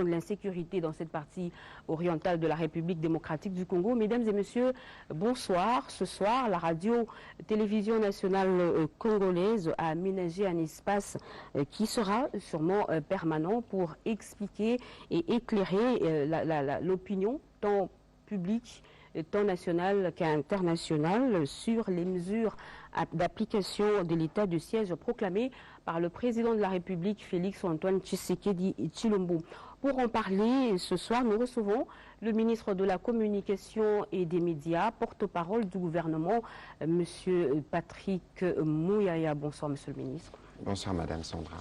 de l'insécurité dans cette partie orientale de la République démocratique du Congo. Mesdames et messieurs, bonsoir. Ce soir, la radio-télévision nationale congolaise a aménagé un espace qui sera sûrement permanent pour expliquer et éclairer l'opinion tant publique, tant nationale qu'internationale, sur les mesures d'application de l'état de siège proclamé par le président de la République, Félix-Antoine Tshisekedi Tshilombo. Pour en parler, ce soir, nous recevons le ministre de la Communication et des Médias, porte-parole du gouvernement, M. Patrick Muyaya. Bonsoir, Monsieur le ministre. Bonsoir, Madame Sandra.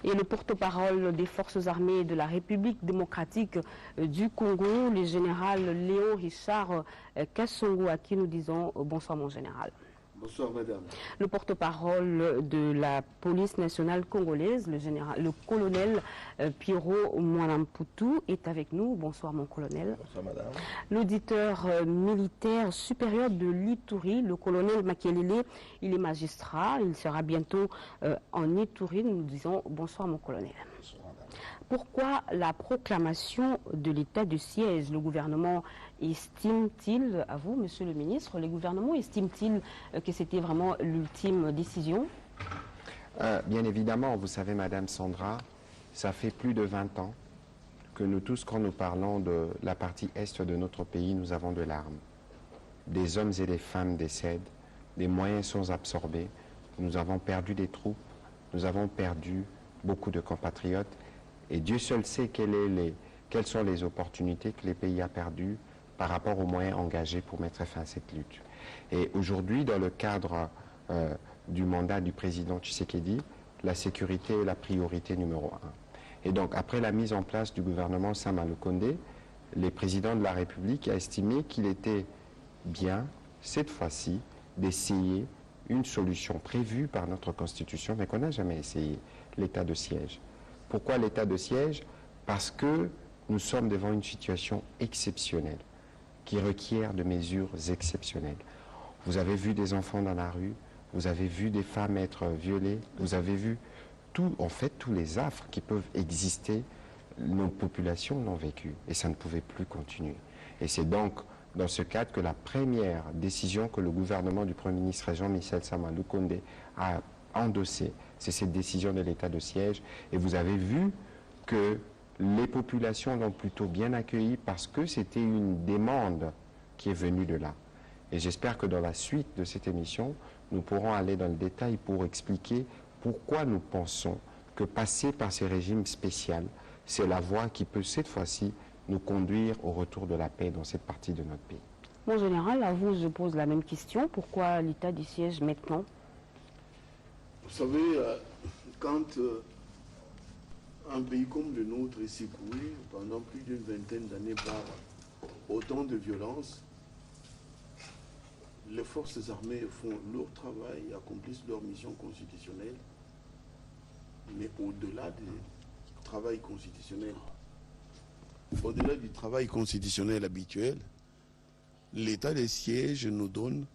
Et le porte-parole des forces armées de la République démocratique du Congo, le général Léon Richard Kassongo, à qui nous disons bonsoir, mon général. Bonsoir, madame. Le porte-parole de la police nationale congolaise, le colonel Pierrot Mwanamputu, est avec nous. Bonsoir, mon colonel. Bonsoir, madame. L'auditeur militaire supérieur de l'Ituri, le colonel Makelele, il est magistrat. Il sera bientôt en Ituri. Nous disons bonsoir, mon colonel. Bonsoir, madame. Pourquoi la proclamation de l'état de siège? Le gouvernement estime-t-il, à vous, monsieur le ministre, le gouvernement estime-t-il que c'était vraiment l'ultime décision? Bien évidemment, vous savez, Madame Sandra, ça fait plus de 20 ans que nous tous, quand nous parlons de la partie est de notre pays, nous avons de larmes. Des hommes et des femmes décèdent, des moyens sont absorbés, nous avons perdu des troupes, nous avons perdu beaucoup de compatriotes, et Dieu seul sait quelles sont les opportunités que les pays a perdues par rapport aux moyens engagés pour mettre fin à cette lutte. Et aujourd'hui, dans le cadre du mandat du président Tshisekedi, la sécurité est la priorité numéro 1. Et donc, après la mise en place du gouvernement Sama Lukonde, le président de la République a estimé qu'il était bien, cette fois-ci, d'essayer une solution prévue par notre Constitution, mais qu'on n'a jamais essayé, l'état de siège. Pourquoi l'état de siège? Parce que nous sommes devant une situation exceptionnelle, qui requiert de mesures exceptionnelles. Vous avez vu des enfants dans la rue, vous avez vu des femmes être violées, vous avez vu en fait, tous les affres qui peuvent exister, nos populations l'ont vécu, et ça ne pouvait plus continuer. Et c'est donc dans ce cadre que la première décision que le gouvernement du Premier ministre Jean-Michel Sama Lukonde a endossée, c'est cette décision de l'état de siège. Et vous avez vu que les populations l'ont plutôt bien accueilli parce que c'était une demande qui est venue de là. Et j'espère que dans la suite de cette émission, nous pourrons aller dans le détail pour expliquer pourquoi nous pensons que passer par ces régimes spéciaux, c'est la voie qui peut cette fois-ci nous conduire au retour de la paix dans cette partie de notre pays. Mon général, à vous, je pose la même question. Pourquoi l'état du siège maintenant? Vous savez, quand un pays comme le nôtre est secoué pendant plus d'une vingtaine d'années par autant de violence, les forces armées font leur travail, accomplissent leur mission constitutionnelle, mais au-delà du travail constitutionnel, au-delà du travail constitutionnel habituel, l'état de siège nous donne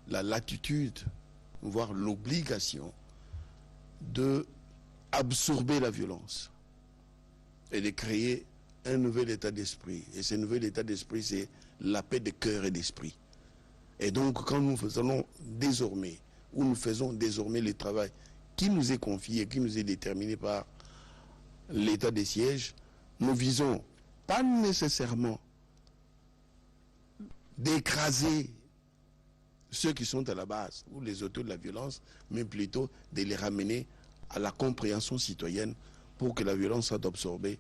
la latitude, voire l'obligation de absorber la violence et de créer un nouvel état d'esprit. Et ce nouvel état d'esprit, c'est la paix de cœur et d'esprit. Et donc, quand nous faisons désormais le travail qui nous est confié, qui nous est déterminé par l'état de siège, nous visons pas nécessairement d'écraser ceux qui sont à la base ou les auteurs de la violence, mais plutôt de les ramener à la compréhension citoyenne pour que la violence soit absorbée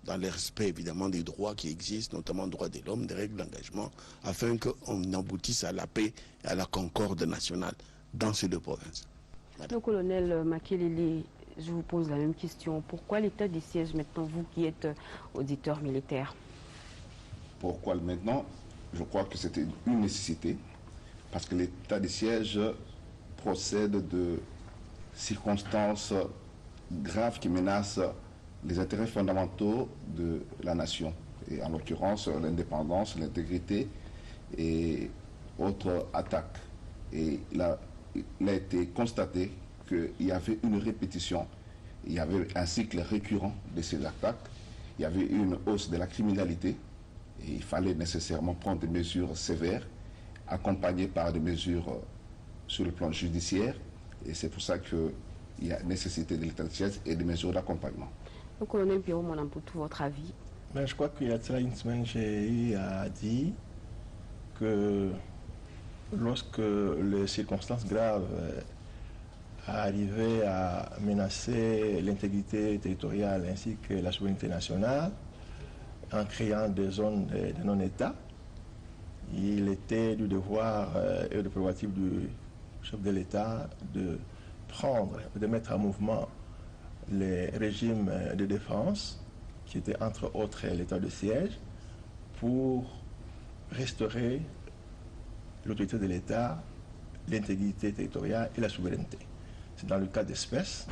dans le respect évidemment des droits qui existent, notamment droits de l'homme, des règles d'engagement, afin qu'on aboutisse à la paix et à la concorde nationale dans ces deux provinces. Le colonel Makelele, je vous pose la même question. Pourquoi l'état de siège maintenant, vous qui êtes auditeur militaire? Pourquoi maintenant? Je crois que c'était une nécessité, parce que l'état de siège procède de circonstances graves qui menacent les intérêts fondamentaux de la nation, et en l'occurrence l'indépendance, l'intégrité et autres attaques. Et il a été constaté qu'il y avait une répétition, il y avait un cycle récurrent de ces attaques, il y avait une hausse de la criminalité et il fallait nécessairement prendre des mesures sévères, accompagnées par des mesures sur le plan judiciaire. Et c'est pour ça qu'il y a nécessité de l'état de siège et des mesures d'accompagnement. Le colonel Pierrot Monamputu, votre avis? Ben, je crois qu'il y a cela une semaine, j'ai eu à dire que lorsque les circonstances graves arrivaient à menacer l'intégrité territoriale ainsi que la souveraineté nationale, en créant des zones de non-État, il était du devoir et de prérogative du chef de l'État de mettre en mouvement les régimes de défense, qui étaient entre autres l'état de siège, pour restaurer l'autorité de l'État, l'intégrité territoriale et la souveraineté. C'est dans le cas d'espèce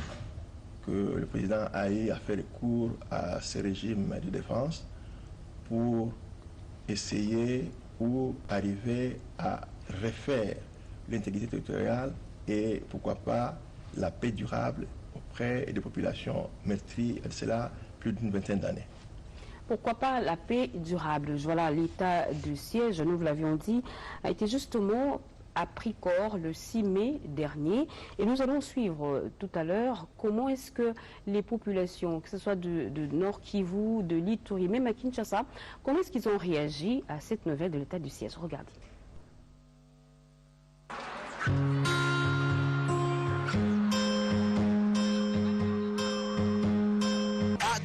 que le président Haï a fait recours à ces régimes de défense pour essayer ou arriver à refaire l'intégrité territoriale et pourquoi pas la paix durable auprès des populations meurtries, et cela plus d'une vingtaine d'années. Pourquoi pas la paix durable? Voilà, l'état de siège, nous vous l'avions dit, a été justement a pris corps le 6 mai dernier et nous allons suivre tout à l'heure comment est-ce que les populations, que ce soit de Nord Kivu, de l'Ituri, même à Kinshasa, comment est-ce qu'ils ont réagi à cette nouvelle de l'état du siège. Regardez.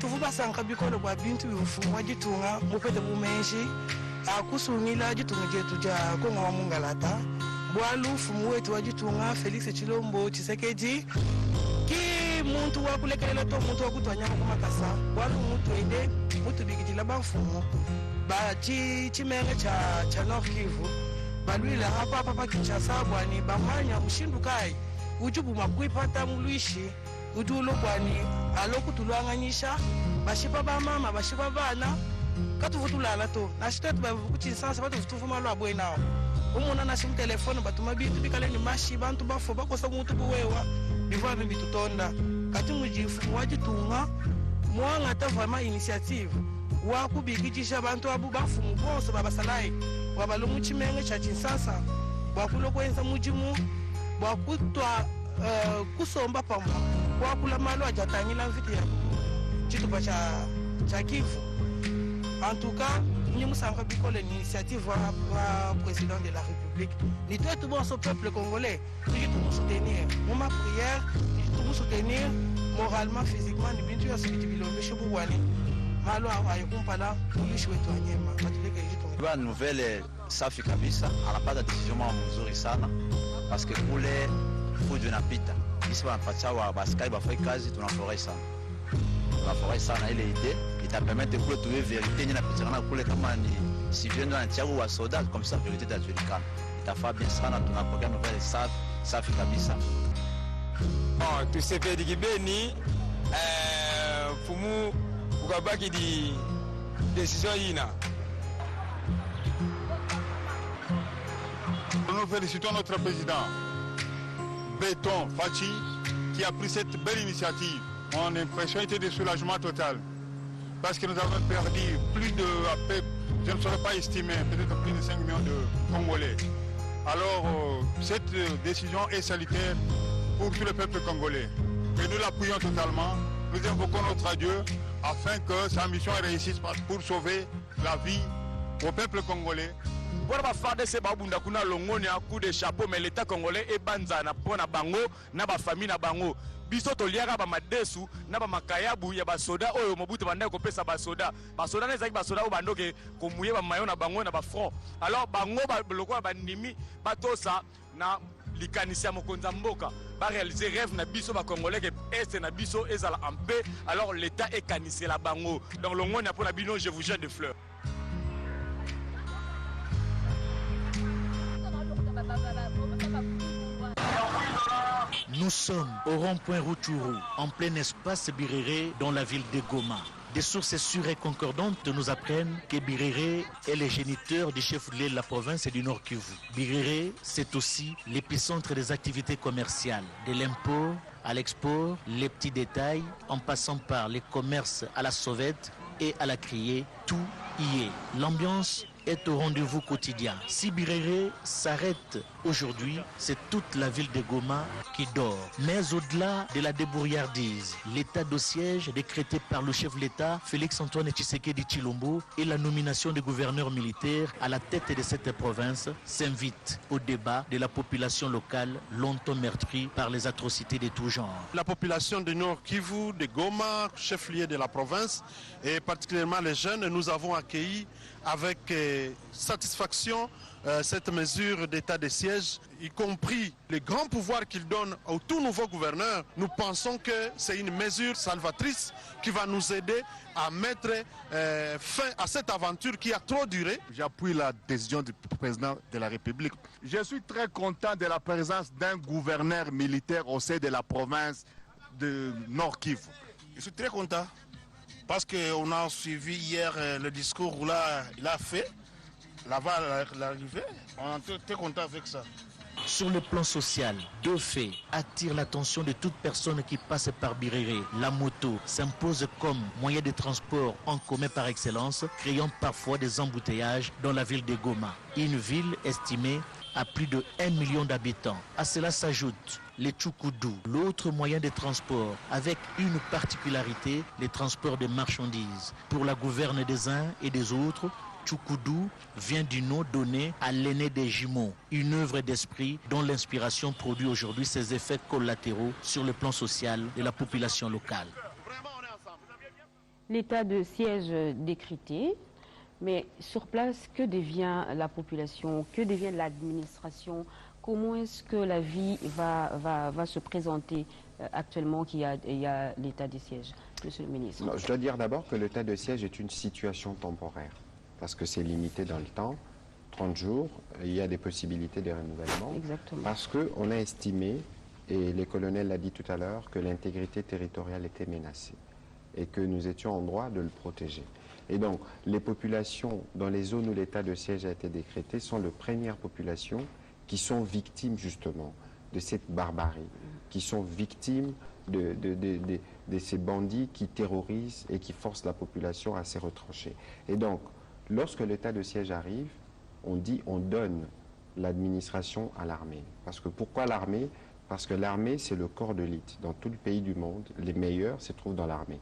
Tuvubasanka bikolo kwa bintu bifumwa jitunga mupete bumenshi akusungila jitunga jetu ja kongo wa mungalata bwalu fumu wetu wa jitunga Felix Chilombo Chisekedi ki muntu wa kulekelela to muntu wa kutwanya kumakasa bwalu muntu ende mutu bigitila bafumu ba chimenge cha Nord Kivu balwila hapa pa Kinshasa bwani bamanya mushindu kai ujubu makuipata muluishi utulo bwani aloku tulwanganyisha bashipa ba mama bashipa bana katuvutulala to nashitetu bavukuchinsansa batuvutuvuma lwabwe nawo umuna nashimu telefone batuma bintu bikaleni mashi bantu bafo bakosa muntu buwewa bivwa bitutonda kati mujifu wajitunga mwanga tavama initiative wakubikichisha bantu abu bafumu bose babasalai wabalumu chimenge cha chinsansa wakulo kwenza mujimu wakutwa kusomba pamwa wakula malo ajatangila mviti ya chitupa cha Kivu. En tout cas, nous sommes l'initiative du président de la République. Nous devons tout ce peuple congolais, nous devons soutenir. Nous ma prière, nous devons soutenir moralement, physiquement, nous devons soutenir la nouvelle safi kabisa anapata decision mzuri sana parce que kule fujo napita isi wanapatia wa baskai bafai kazi tunafurahi sana ile idée itapermettre kule tuwe vérité ni napitikana kule kama ni civil na tiago wa soda comme ça vérité itajulikana itafaa bien sana tunapokea nouvelle safi kabisa. Tusepedi kibeni fumu ukabaki di décision ina. Nous félicitons notre président Béton Fachi qui a pris cette belle initiative. Mon impression était de soulagement total parce que nous avons perdu plus de, je ne saurais pas estimer, peut-être plus de 5 millions de Congolais. Alors cette décision est salutaire pour tout le peuple congolais et nous l'appuyons totalement. Nous invoquons notre Dieu afin que sa mission réussisse pour sauver la vie au peuple congolais. Pour ba farde se babunda kuna longoni a coup de chapeau mais l'état congolais est banzana pona bango na ba famille na bango biso toliaka ba madesu na ba makayabu ya ba soda oyo mobutu banda ko pesa ba soda na ezaki ba soda o bandoke ko muye ba mayo na bango na ba front alors bango ba lokwa ba ndimi batosa na likanisia mokonza mboka ba réaliser rêve na biso ba congolais que est na biso ezala en paix alors l'état est canissé la bango donc longoni a pona bino je vous jette des fleurs. Nous sommes au rond-point Rutshuru, en plein espace Birere, dans la ville de Goma. Des sources sûres et concordantes nous apprennent que Birere est le géniteur du chef-lieu de la province du Nord Kivu. Birere, c'est aussi l'épicentre des activités commerciales, de l'import à l'export, les petits détails, en passant par les commerces à la sauvette, et à la criée, tout y est. L'ambiance est au rendez-vous quotidien. Si Birere s'arrête aujourd'hui, c'est toute la ville de Goma qui dort. Mais au-delà de la débrouillardise, l'état de siège décrété par le chef de l'État, Félix-Antoine Tshisekedi Tshilombo, et la nomination des gouverneurs militaires à la tête de cette province s'invite au débat de la population locale longtemps meurtrie par les atrocités de tout genre. La population du Nord Kivu, de Goma, chef-lieu de la province, et particulièrement les jeunes, nous avons accueilli avec satisfaction cette mesure d'état de siège, y compris les grands pouvoirs qu'il donne au tout nouveau gouverneur. Nous pensons que c'est une mesure salvatrice qui va nous aider à mettre fin à cette aventure qui a trop duré. J'appuie la décision du président de la République. Je suis très content de la présence d'un gouverneur militaire au sein de la province de Nord Kivu. Je suis très content parce qu'on a suivi hier le discours où là, il a fait. Là-bas, l'arrivée, on est très content avec ça. Sur le plan social, deux faits attirent l'attention de toute personne qui passe par Birere. La moto s'impose comme moyen de transport en commun par excellence, créant parfois des embouteillages dans la ville de Goma. Une ville estimée à plus de 1 million d'habitants. À cela s'ajoute les Tchoukoudou, l'autre moyen de transport, avec une particularité, les transports de marchandises. Pour la gouverne des uns et des autres, Tchoukoudou vient du nom donné à l'aîné des jumeaux, une œuvre d'esprit dont l'inspiration produit aujourd'hui ses effets collatéraux sur le plan social de la population locale. L'état de siège décrété, mais sur place, que devient la population, que devient l'administration? Comment est-ce que la vie va se présenter actuellement qu'il y a l'état de siège, monsieur le ministre? Non, je dois dire d'abord que l'état de siège est une situation temporaire, parce que c'est limité dans le temps, 30 jours, il y a des possibilités de renouvellement. Exactement. Parce qu'on a estimé, et le colonel l'a dit tout à l'heure, que l'intégrité territoriale était menacée et que nous étions en droit de le protéger. Et donc, les populations dans les zones où l'état de siège a été décrété sont les premières populations qui sont victimes justement de cette barbarie, qui sont victimes de ces bandits qui terrorisent et qui forcent la population à se retrancher. Et donc, lorsque l'état de siège arrive, on donne l'administration à l'armée. Parce que pourquoi l'armée? Parce que l'armée, c'est le corps de l'élite. Dans tout le pays du monde, les meilleurs se trouvent dans l'armée.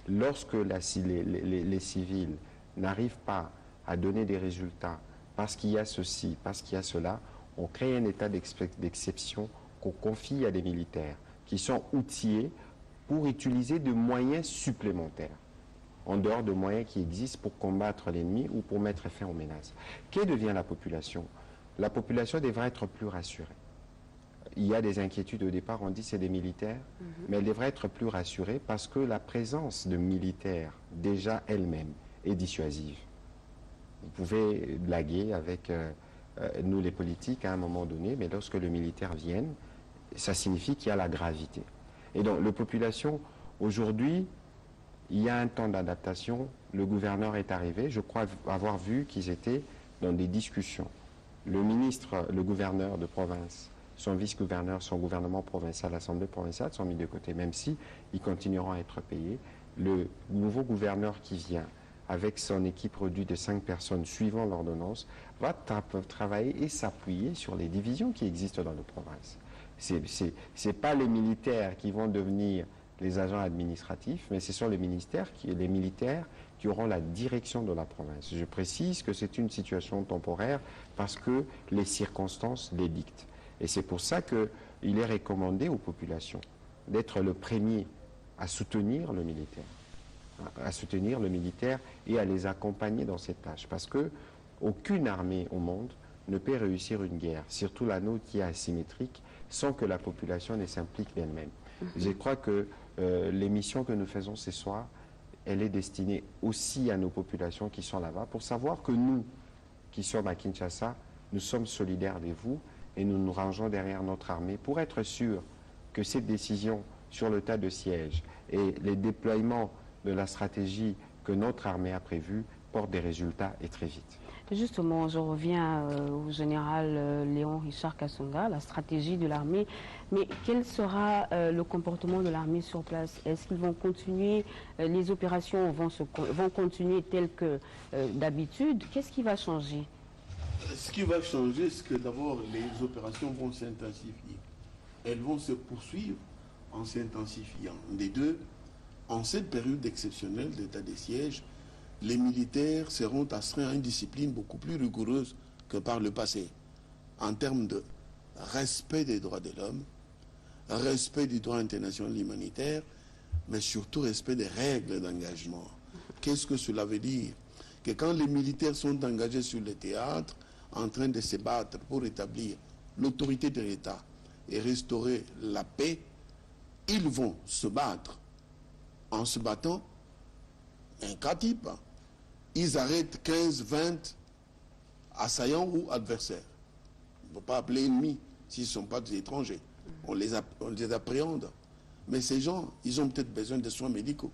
Lorsque les civils n'arrivent pas à donner des résultats, parce qu'il y a ceci, parce qu'il y a cela, on crée un état d'exception qu'on confie à des militaires qui sont outillés pour utiliser de moyens supplémentaires, en dehors de moyens qui existent pour combattre l'ennemi ou pour mettre fin aux menaces. Que devient la population? La population devrait être plus rassurée. Il y a des inquiétudes au départ, on dit c'est des militaires, mais elle devrait être plus rassurée parce que la présence de militaires, déjà elle-même, est dissuasive. Vous pouvez blaguer avec nous les politiques à un moment donné, mais lorsque le militaire vient, ça signifie qu'il y a la gravité. Et donc, la population, aujourd'hui, il y a un temps d'adaptation. Le gouverneur est arrivé. Je crois avoir vu qu'ils étaient dans des discussions. Le ministre, le gouverneur de province, son vice-gouverneur, son gouvernement provincial, l'Assemblée provinciale sont mis de côté, même si ils continueront à être payés. Le nouveau gouverneur qui vient, avec son équipe réduite de 5 personnes suivant l'ordonnance, va travailler et s'appuyer sur les divisions qui existent dans nos provinces. Ce n'est pas les militaires qui vont devenir les agents administratifs, mais ce sont les militaires qui auront la direction de la province. Je précise que c'est une situation temporaire parce que les circonstances les dictent. Et c'est pour ça qu'il est recommandé aux populations d'être le premier à soutenir le militaire. Et à les accompagner dans cette tâche. Parce qu'aucune armée au monde ne peut réussir une guerre, surtout la nôtre qui est asymétrique, sans que la population ne s'implique d'elle-même. Je crois que l'émission que nous faisons ce soir, elle est destinée aussi à nos populations qui sont là-bas, pour savoir que nous, qui sommes à Kinshasa, nous sommes solidaires de vous et nous nous rangeons derrière notre armée pour être sûrs que cette décision sur le tas de siège et les déploiements de la stratégie que notre armée a prévue porte des résultats et très vite. Justement, je reviens au général Léon Richard Kasonga, la stratégie de l'armée. Mais quel sera le comportement de l'armée sur place? Est-ce qu'ils vont continuer, les opérations vont continuer telles que d'habitude? Qu'est-ce qui va changer? Ce qui va changer, c'est que d'abord, les opérations vont s'intensifier. Elles vont se poursuivre en s'intensifiant. Les deux, en cette période exceptionnelle d'état de siège, les militaires seront astreints à une discipline beaucoup plus rigoureuse que par le passé, en termes de respect des droits de l'homme, respect du droit international humanitaire, mais surtout respect des règles d'engagement. Qu'est-ce que cela veut dire? Que quand les militaires sont engagés sur le théâtre, en train de se battre pour établir l'autorité de l'État et restaurer la paix, ils vont se battre en se battant un cas type. Ils arrêtent 15, 20 assaillants ou adversaires. On ne peut pas appeler ennemis s'ils ne sont pas des étrangers. On les appréhende. Mais ces gens, ils ont peut-être besoin de soins médicaux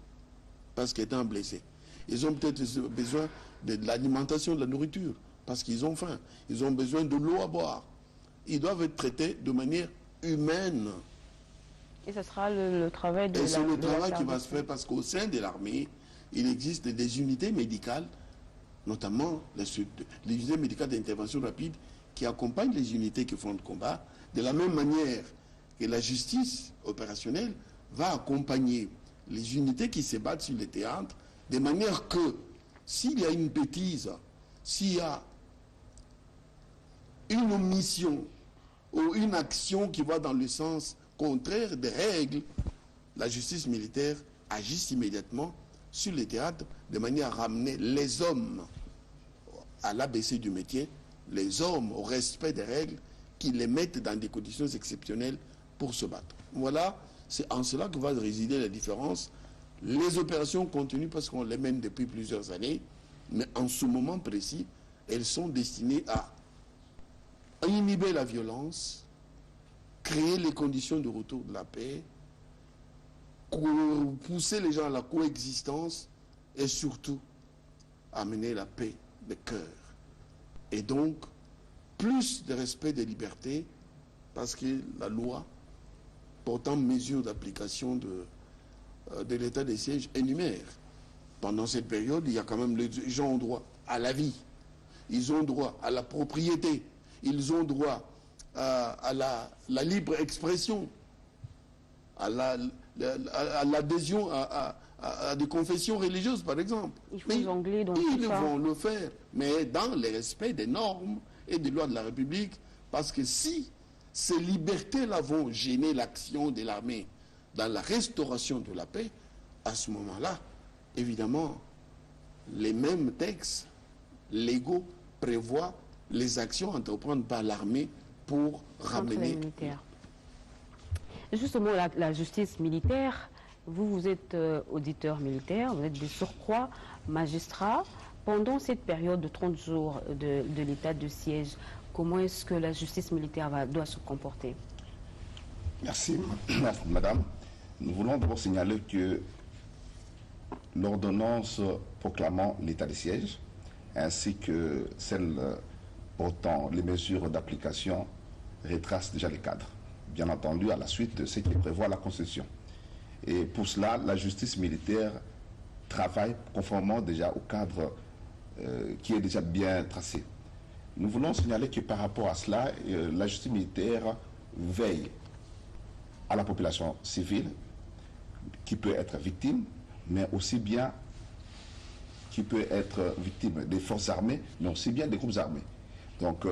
parce qu'ils étant blessés. Ils ont peut-être besoin de l'alimentation, de la nourriture parce qu'ils ont faim. Ils ont besoin de l'eau à boire. Ils doivent être traités de manière humaine. Et ce sera le travail de Et c'est le travail qui va se faire parce qu'au sein de l'armée, il existe des unités médicales, notamment les unités médicales d'intervention rapide qui accompagnent les unités qui font le combat, de la même manière que la justice opérationnelle va accompagner les unités qui se battent sur le théâtre, de manière que s'il y a une bêtise, s'il y a une omission ou une action qui va dans le sens contraire des règles, la justice militaire agisse immédiatement sur le théâtre de manière à ramener les hommes à l'ABC du métier, les hommes au respect des règles qui les mettent dans des conditions exceptionnelles pour se battre. Voilà, c'est en cela que va résider la différence. Les opérations continuent parce qu'on les mène depuis plusieurs années, mais en ce moment précis, elles sont destinées à inhiber la violence, créer les conditions de retour de la paix, pousser les gens à la coexistence et surtout amener la paix de cœur. Et donc, plus de respect des libertés, parce que la loi portant mesure d'application de l'état de siège énumère. Pendant cette période, il y a quand même les gens ont droit à la vie, ils ont droit à la propriété, ils ont droit à la libre expression, à l'adhésion à des confessions religieuses, par exemple. Il faut jongler dans tout ça. Ils vont le faire, mais dans le respect des normes et des lois de la République, parce que si ces libertés-là vont gêner l'action de l'armée dans la restauration de la paix, à ce moment-là, évidemment, les mêmes textes légaux prévoient les actions entreprises par l'armée pour ramener... Justement, la justice militaire, vous êtes auditeur militaire, vous êtes de surcroît magistrat. Pendant cette période de 30 jours de l'état de siège, comment est-ce que la justice militaire doit se comporter? Merci, madame. Nous voulons d'abord signaler que l'ordonnance proclamant l'état de siège, ainsi que celle portant les mesures d'application, retrace déjà les cadres, bien entendu à la suite de ce qui prévoit la Constitution. Et pour cela, la justice militaire travaille conformément déjà au cadre qui est déjà bien tracé. Nous voulons signaler que par rapport à cela, la justice militaire veille à la population civile qui peut être victime, mais aussi bien qui peut être victime des forces armées, mais aussi bien des groupes armés. Donc,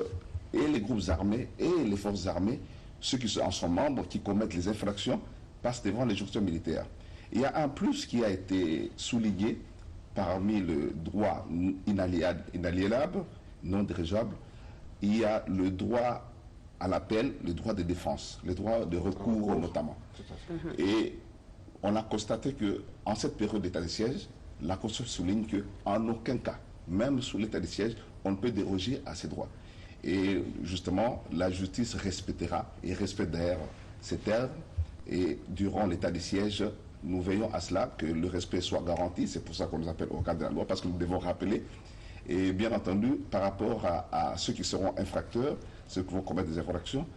et les groupes armés et les forces armées, ceux qui en sont membres, qui commettent les infractions, passent devant les juridictions militaires. Il y a un plus qui a été souligné parmi le droit inaliénable, non dirigeable. Il y a le droit à l'appel, le droit de défense, le droit de recours notamment. Et on a constaté qu'en cette période d'état de siège, la Constitution souligne qu'en aucun cas, même sous l'état de siège, on ne peut déroger à ces droits. Et justement, la justice respectera et respecte d'ailleurs ces termes. Et durant l'état de siège, nous veillons à cela, que le respect soit garanti. C'est pour ça qu'on nous appelle au cadre de la loi, parce que nous devons rappeler. Et bien entendu, par rapport à ceux qui seront infracteurs, ceux qui vont commettre des infractions,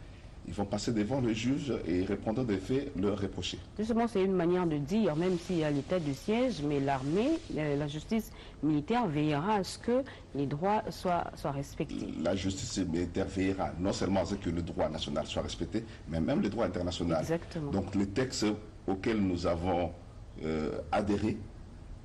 ils vont passer devant le juge et répondant des faits, leur reprocher. Justement, c'est une manière de dire, même s'il y a l'état de siège, mais l'armée, la justice militaire veillera à ce que les droits soient respectés. La justice militaire veillera non seulement à ce que le droit national soit respecté, mais même le droit international. Exactement. Donc les textes auxquels nous avons adhéré,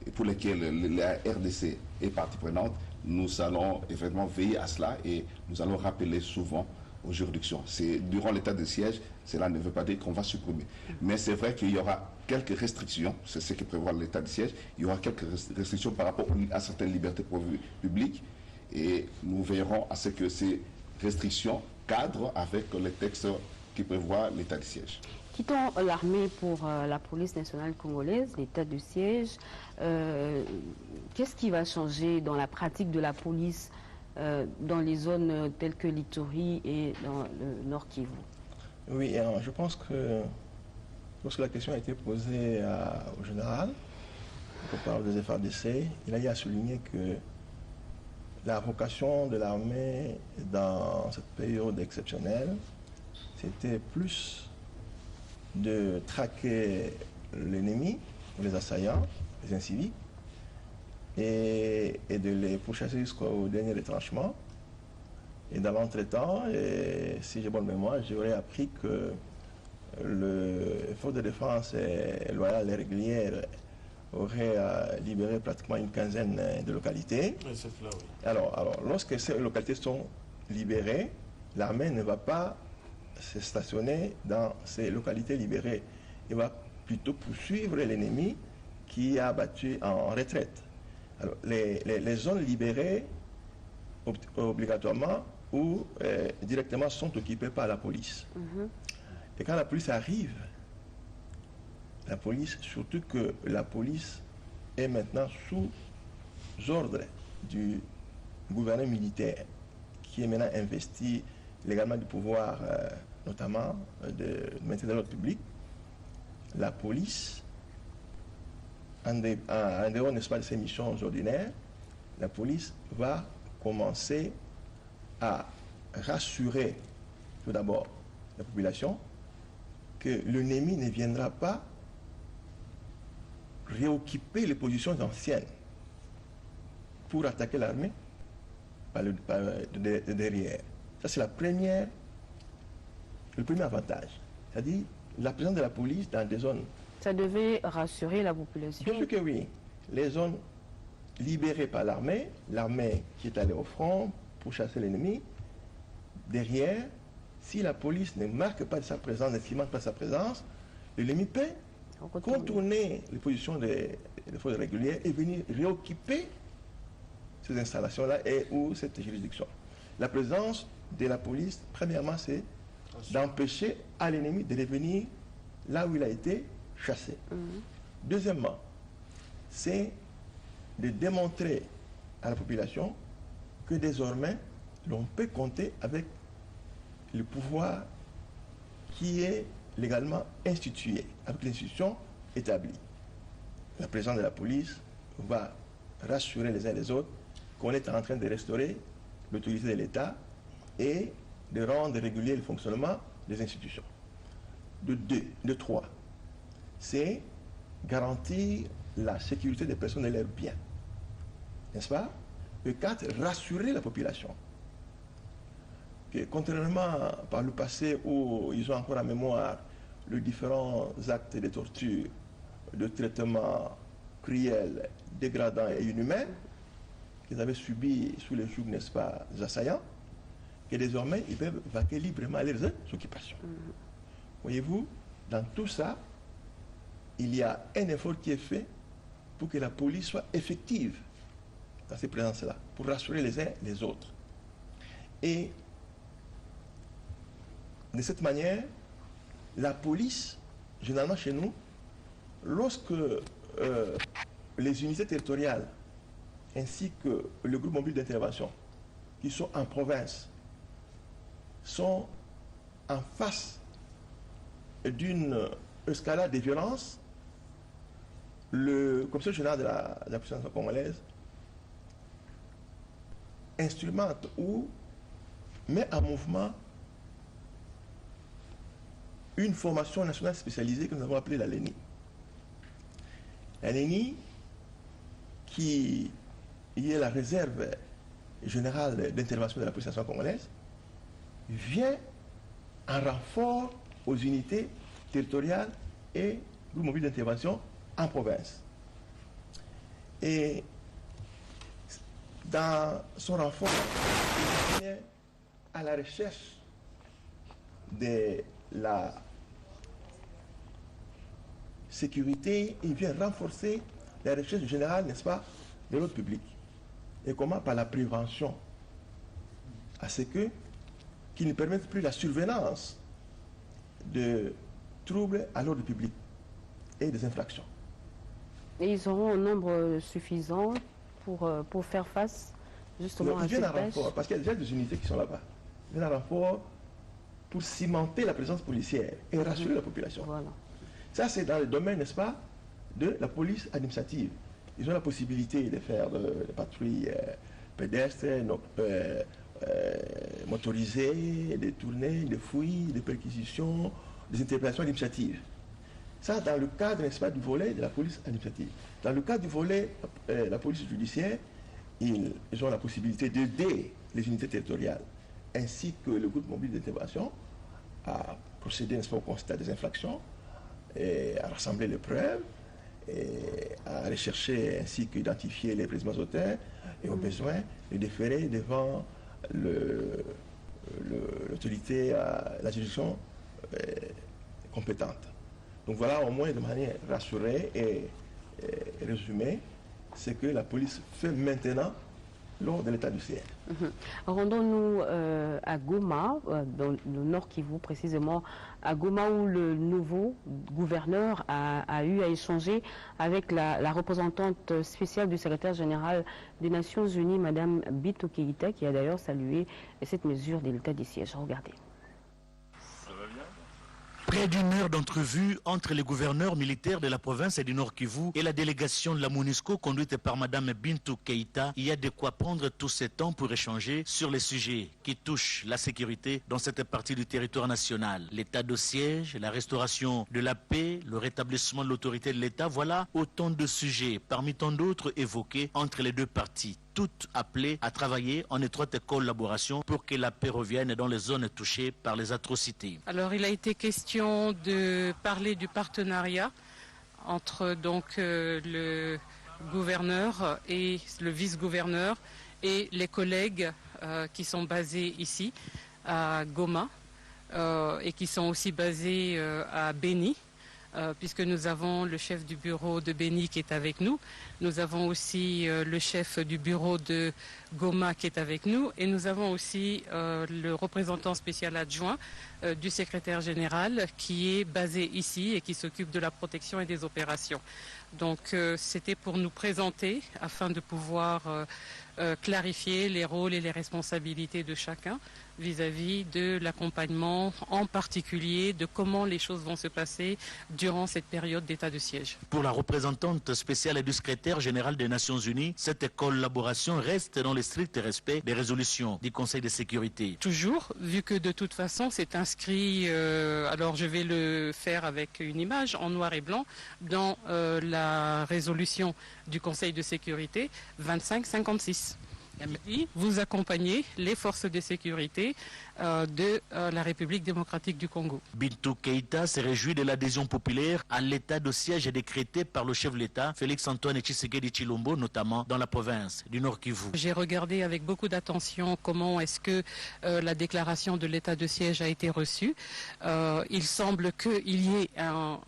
et pour lesquels la RDC est partie prenante, nous allons effectivement veiller à cela et nous allons rappeler souvent aux juridictions. Durant l'état de siège, cela ne veut pas dire qu'on va supprimer. Mais c'est vrai qu'il y aura quelques restrictions, c'est ce que prévoit l'état de siège, il y aura quelques restrictions par rapport à certaines libertés publiques et nous veillerons à ce que ces restrictions cadrent avec les textes qui prévoient l'état de siège. Quittons l'armée pour la police nationale congolaise, l'état de siège. Qu'est-ce qui va changer dans la pratique de la police dans les zones telles que l'Ituri et dans le Nord Kivu? Oui, je pense que lorsque la question a été posée au général, on parle des FARDC, il a eu à souligner que la vocation de l'armée dans cette période exceptionnelle, c'était plus de traquer l'ennemi, les assaillants, les inciviques, et de les pourchasser jusqu'au dernier retranchement. Et dans l'entretemps, si j'ai bonne mémoire, j'aurais appris que le force de défense loyale et régulière aurait libéré pratiquement une quinzaine de localités. Oui, c'est cela, oui. Alors, lorsque ces localités sont libérées, l'armée ne va pas se stationner dans ces localités libérées. Il va plutôt poursuivre l'ennemi qui a battu en retraite. Alors, les zones libérées, obligatoirement ou directement, sont occupées par la police. Et quand la police arrive, la police, surtout que la police est maintenant sous ordre du gouvernement militaire, qui est maintenant investi légalement du pouvoir, notamment de maintien de l'ordre public, la police, en dehors, n'est-ce pas, de ses missions ordinaires, la police va commencer à rassurer tout d'abord la population que l'ennemi ne viendra pas réoccuper les positions anciennes pour attaquer l'armée par derrière. Ça, c'est le premier avantage. C'est-à-dire la présence de la police dans des zones. Ça devait rassurer la population. Bien sûr que oui. Les zones libérées par l'armée, l'armée qui est allée au front pour chasser l'ennemi, derrière, si la police ne marque pas sa présence, ne cimente pas sa présence, l'ennemi peut contourner les positions des forces régulières et venir réoccuper ces installations-là ou cette juridiction. La présence de la police, premièrement, c'est d'empêcher à l'ennemi de revenir là où il a été chassé. Deuxièmement, c'est de démontrer à la population que désormais, l'on peut compter avec le pouvoir qui est légalement institué, avec l'institution établie. La présence de la police va rassurer les uns les autres qu'on est en train de restaurer l'autorité de l'État et de rendre régulier le fonctionnement des institutions. De trois, c'est garantir la sécurité des personnes et leurs biens. N'est-ce pas? De quatre, rassurer la population. Que, contrairement par le passé où ils ont encore en mémoire les différents actes de torture, de traitement cruel, dégradant et inhumain qu'ils avaient subis sous les jougs, n'est-ce pas, des assaillants, que désormais ils peuvent vaquer librement à leurs occupations. Voyez-vous, dans tout ça, il y a un effort qui est fait pour que la police soit effective dans ces présences-là, pour rassurer les uns les autres. Et de cette manière, la police, généralement chez nous, lorsque les unités territoriales ainsi que le groupe mobile d'intervention qui sont en province sont en face d'une escalade de violence, le Commission générale de la puissance congolaise instrumente ou met en mouvement une formation nationale spécialisée que nous avons appelée la LENI. La LENI, qui est la réserve générale d'intervention de la puissance congolaise, vient en renfort aux unités territoriales et groupes mobiles d'intervention en province. Et dans son renfort, il vient à la recherche de la sécurité, il vient renforcer la recherche générale, n'est-ce pas, de l'ordre public. Et comment? Par la prévention, à ce qu'il ne permette plus la survenance de troubles à l'ordre public et des infractions. Et ils auront un nombre suffisant pour faire face justement à cette tâche. Parce qu'il y a déjà des unités qui sont là-bas. Ils viennent en renfort pour cimenter la présence policière et rassurer la population. Voilà. Ça, c'est dans le domaine, n'est-ce pas, de la police administrative. Ils ont la possibilité de faire des patrouilles pédestres, motorisées, des tournées, des fouilles, des perquisitions, des interpellations administratives. Ça, dans le cadre, n'est-ce pas, du volet de la police administrative. Dans le cadre du volet de la police judiciaire, ils ont la possibilité d'aider les unités territoriales ainsi que le groupe mobile d'intervention à procéder, n'est-ce pas, au constat des infractions, et à rassembler les preuves, et à rechercher ainsi qu'identifier les présumés auteurs et au besoin les déférer devant l'autorité, la juridiction compétente. Donc voilà au moins de manière rassurée et résumée ce que la police fait maintenant lors de l'état du siège. Rendons-nous à Goma, dans le Nord Kivu précisément, à Goma où le nouveau gouverneur a eu à échanger avec la représentante spéciale du secrétaire général des Nations Unies, Mme Bintou Keïta, qui a d'ailleurs salué cette mesure de l'état du siège. Regardez. Près d'une heure d'entrevue entre les gouverneurs militaires de la province et du Nord Kivu et la délégation de la MONUSCO conduite par Mme Bintou Keïta, il y a de quoi prendre tout ce temps pour échanger sur les sujets qui touchent la sécurité dans cette partie du territoire national. L'état de siège, la restauration de la paix, le rétablissement de l'autorité de l'État, voilà autant de sujets parmi tant d'autres évoqués entre les deux parties, toutes appelées à travailler en étroite collaboration pour que la paix revienne dans les zones touchées par les atrocités. Alors il a été question de parler du partenariat entre donc le gouverneur et le vice-gouverneur et les collègues qui sont basés ici à Goma et qui sont aussi basés à Beni. Puisque nous avons le chef du bureau de Beni qui est avec nous, nous avons aussi le chef du bureau de Goma qui est avec nous, et nous avons aussi le représentant spécial adjoint du secrétaire général qui est basé ici et qui s'occupe de la protection et des opérations. Donc c'était pour nous présenter afin de pouvoir clarifier les rôles et les responsabilités de chacun vis-à-vis de l'accompagnement, en particulier de comment les choses vont se passer durant cette période d'état de siège. Pour la représentante spéciale et du secrétaire général des Nations Unies, cette collaboration reste dans le strict respect des résolutions du Conseil de sécurité. Toujours, vu que de toute façon c'est inscrit, alors je vais le faire avec une image en noir et blanc, dans la résolution du Conseil de sécurité 2556. Vous accompagnez les forces de sécurité de la République démocratique du Congo. Bintou Keïta se réjouit de l'adhésion populaire à l'état de siège décrété par le chef de l'État, Félix-Antoine Tshisekedi Tshilombo, notamment dans la province du Nord Kivu. J'ai regardé avec beaucoup d'attention comment est-ce que la déclaration de l'état de siège a été reçue. Il semble qu'il y ait un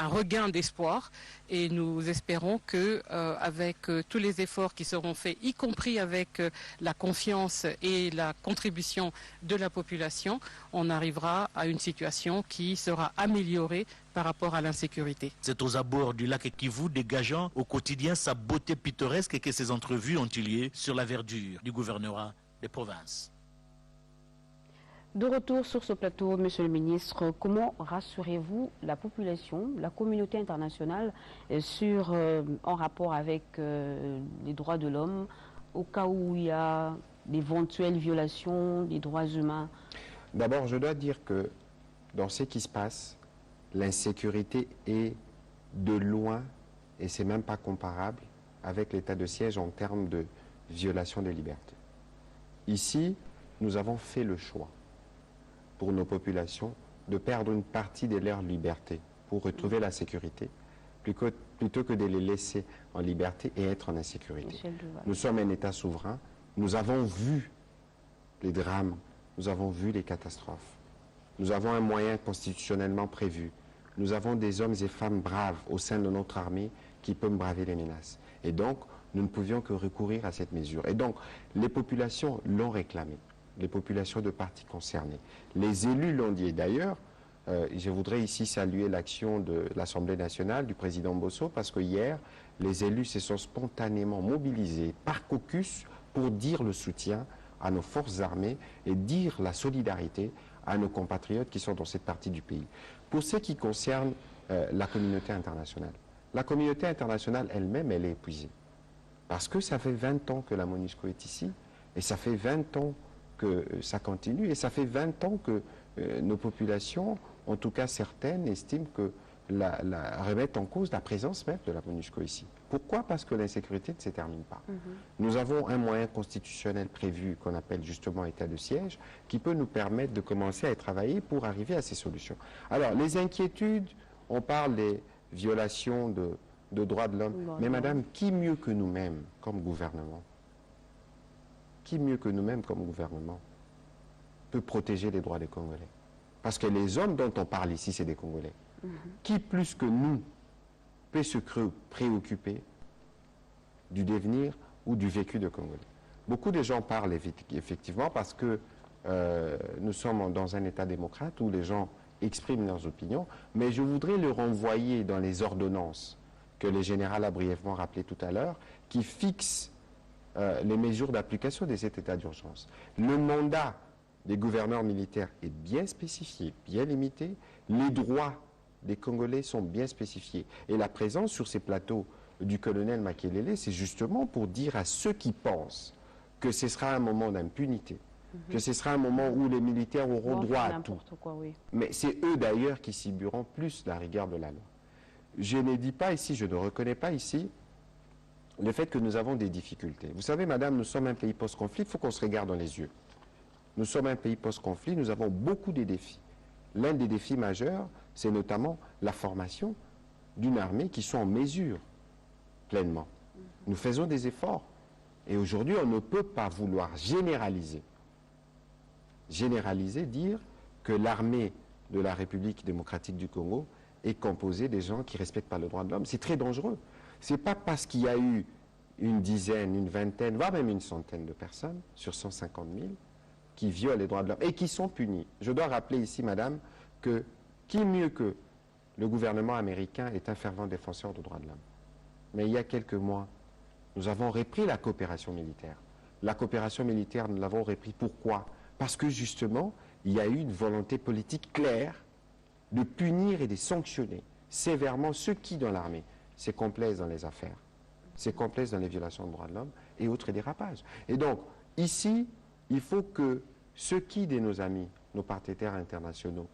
regain d'espoir et nous espérons que avec tous les efforts qui seront faits, y compris avec la confiance et la contribution de la population, on arrivera à une situation qui sera améliorée par rapport à l'insécurité. C'est aux abords du lac Kivu, dégageant au quotidien sa beauté pittoresque, que ces entrevues ont eu lieu sur la verdure du gouvernorat des provinces. De retour sur ce plateau, Monsieur le Ministre, comment rassurez-vous la population, la communauté internationale en rapport avec les droits de l'homme au cas où il y a d'éventuelles violations des droits humains? D'abord, je dois dire que dans ce qui se passe, l'insécurité est de loin, et c'est même pas comparable avec l'état de siège en termes de violation des libertés. Ici, nous avons fait le choix pour nos populations de perdre une partie de leur liberté pour retrouver la sécurité, plutôt que de les laisser en liberté et être en insécurité. Nous sommes un État souverain, nous avons vu les drames, nous avons vu les catastrophes. Nous avons un moyen constitutionnellement prévu. Nous avons des hommes et femmes braves au sein de notre armée qui peuvent braver les menaces. Et donc, nous ne pouvions que recourir à cette mesure. Et donc, les populations l'ont réclamé, les populations de partis concernés. Les élus l'ont dit. D'ailleurs, je voudrais ici saluer l'action de l'Assemblée nationale, du président Bosso, parce que hier, les élus se sont spontanément mobilisés par caucus pour dire le soutien à nos forces armées et dire la solidarité à nos compatriotes qui sont dans cette partie du pays. Pour ce qui concerne la communauté internationale elle-même, elle est épuisée. Parce que ça fait 20 ans que la MONUSCO est ici, et ça fait 20 ans que ça continue, et ça fait 20 ans que nos populations, en tout cas certaines, estiment que remettent en cause la présence même de la MONUSCO ici. Pourquoi? Parce que l'insécurité ne se termine pas. Nous avons un moyen constitutionnel prévu qu'on appelle justement état de siège qui peut nous permettre de commencer à travailler pour arriver à ces solutions. Alors, les inquiétudes, on parle des violations de droits de l'homme, mais madame, qui mieux que nous-mêmes comme gouvernement, peut protéger les droits des Congolais? Parce que les hommes dont on parle ici, c'est des Congolais. Qui plus que nous peut se préoccuper du devenir ou du vécu de Congolais? Beaucoup de gens parlent effectivement parce que nous sommes dans un État démocrate où les gens expriment leurs opinions, mais je voudrais le renvoyer dans les ordonnances que le général a brièvement rappelé tout à l'heure, qui fixent les mesures d'application de cet état d'urgence. Le mandat des gouverneurs militaires est bien spécifié, bien limité. Les droits des Congolais sont bien spécifiés. Et la présence sur ces plateaux du colonel Makelele, c'est justement pour dire à ceux qui pensent que ce sera un moment d'impunité, que ce sera un moment où les militaires auront droit à tout. Mais c'est eux d'ailleurs qui subiront plus la rigueur de la loi. Je ne dis pas ici, je ne reconnais pas ici le fait que nous avons des difficultés. Vous savez, madame, nous sommes un pays post-conflit, il faut qu'on se regarde dans les yeux. Nous sommes un pays post-conflit, nous avons beaucoup de défis. L'un des défis majeurs, c'est notamment la formation d'une armée qui soit en mesure pleinement. Nous faisons des efforts. Et aujourd'hui, on ne peut pas vouloir généraliser. Généraliser, dire que l'armée de la République démocratique du Congo est composée des gens qui ne respectent pas le droit de l'homme. C'est très dangereux. Ce n'est pas parce qu'il y a eu une dizaine, une vingtaine, voire même une centaine de personnes sur 150 000 qui violent les droits de l'homme et qui sont punis. Je dois rappeler ici, madame, que qui mieux que le gouvernement américain est un fervent défenseur des droits de l'homme. Mais il y a quelques mois, nous avons repris la coopération militaire. La coopération militaire, nous l'avons repris. Pourquoi? Parce que justement, il y a eu une volonté politique claire de punir et de sanctionner sévèrement ceux qui, dans l'armée, se complaisent dans les affaires, se complaisent dans les violations des droits de l'homme et autres dérapages. Et donc, ici, il faut que ceux qui, de nos amis, nos partenaires internationaux,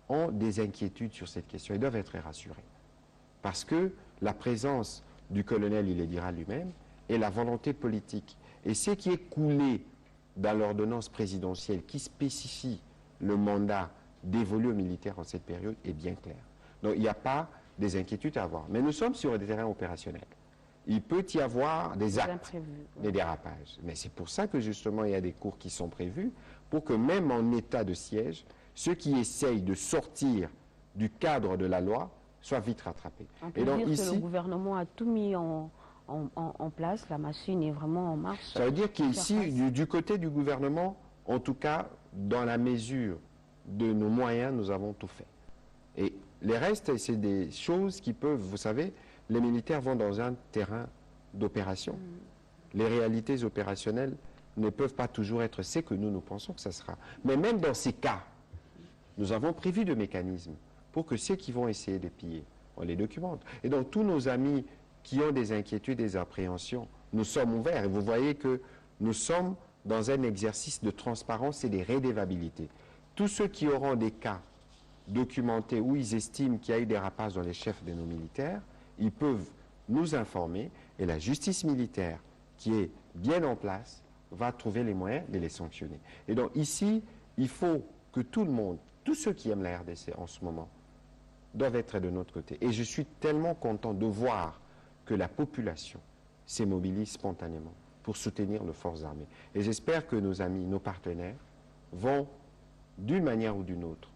ont des inquiétudes sur cette question, ils doivent être rassurés. Parce que la présence du colonel, il le dira lui-même, et la volonté politique, et ce qui est coulé dans l'ordonnance présidentielle qui spécifie le mandat dévolu aux militaires en cette période est bien clair. Donc il n'y a pas des inquiétudes à avoir. Mais nous sommes sur des terrains opérationnels. Il peut y avoir des actes, des dérapages. Mais c'est pour ça que justement il y a des cours qui sont prévus pour que même en état de siège, ceux qui essayent de sortir du cadre de la loi soient vite rattrapés. On peut dire que le gouvernement a tout mis en place, la machine est vraiment en marche. Ça veut dire qu'ici, du côté du gouvernement, en tout cas, dans la mesure de nos moyens, nous avons tout fait. Et les restes, c'est des choses qui peuvent, vous savez, les militaires vont dans un terrain d'opération. Les réalités opérationnelles ne peuvent pas toujours être ce que nous pensons que ça sera. Mais même dans ces cas, nous avons prévu de mécanismes pour que ceux qui vont essayer de piller, on les documente. Et donc tous nos amis qui ont des inquiétudes, des appréhensions, nous sommes ouverts. Et vous voyez que nous sommes dans un exercice de transparence et de rédévabilité. Tous ceux qui auront des cas documentés où ils estiment qu'il y a eu des rapaces dans les chefs de nos militaires, ils peuvent nous informer et la justice militaire qui est bien en place va trouver les moyens de les sanctionner. Et donc ici, il faut que tout le monde, tous ceux qui aiment la RDC en ce moment, doivent être de notre côté. Et je suis tellement content de voir que la population se mobilise spontanément pour soutenir nos forces armées. Et j'espère que nos amis, nos partenaires vont, d'une manière ou d'une autre,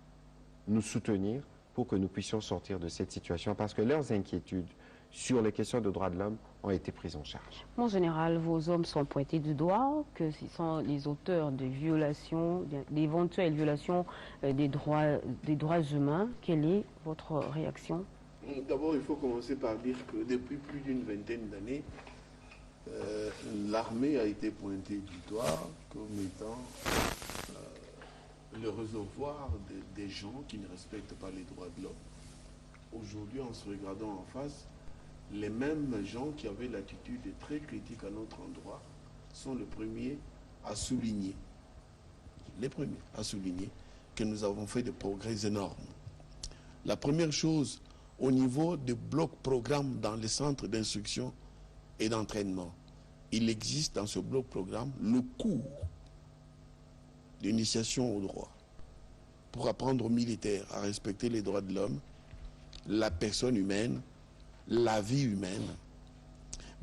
nous soutenir pour que nous puissions sortir de cette situation, parce que leurs inquiétudes sur les questions de droits de l'homme ont été prises en charge. En général, vos hommes sont pointés du doigt, que ce sont les auteurs de violations, d'éventuelles violations des droits humains. Quelle est votre réaction? D'abord, il faut commencer par dire que depuis plus d'une vingtaine d'années, l'armée a été pointée du doigt comme étant le réservoir des gens qui ne respectent pas les droits de l'homme. Aujourd'hui, en se regardant en face, les mêmes gens qui avaient l'attitude très critique à notre endroit sont les premiers à souligner, que nous avons fait des progrès énormes. La première chose, au niveau des blocs programmes dans les centres d'instruction et d'entraînement, il existe dans ce bloc programme le cours d'initiation au droit pour apprendre aux militaires à respecter les droits de l'homme, la personne humaine, la vie humaine,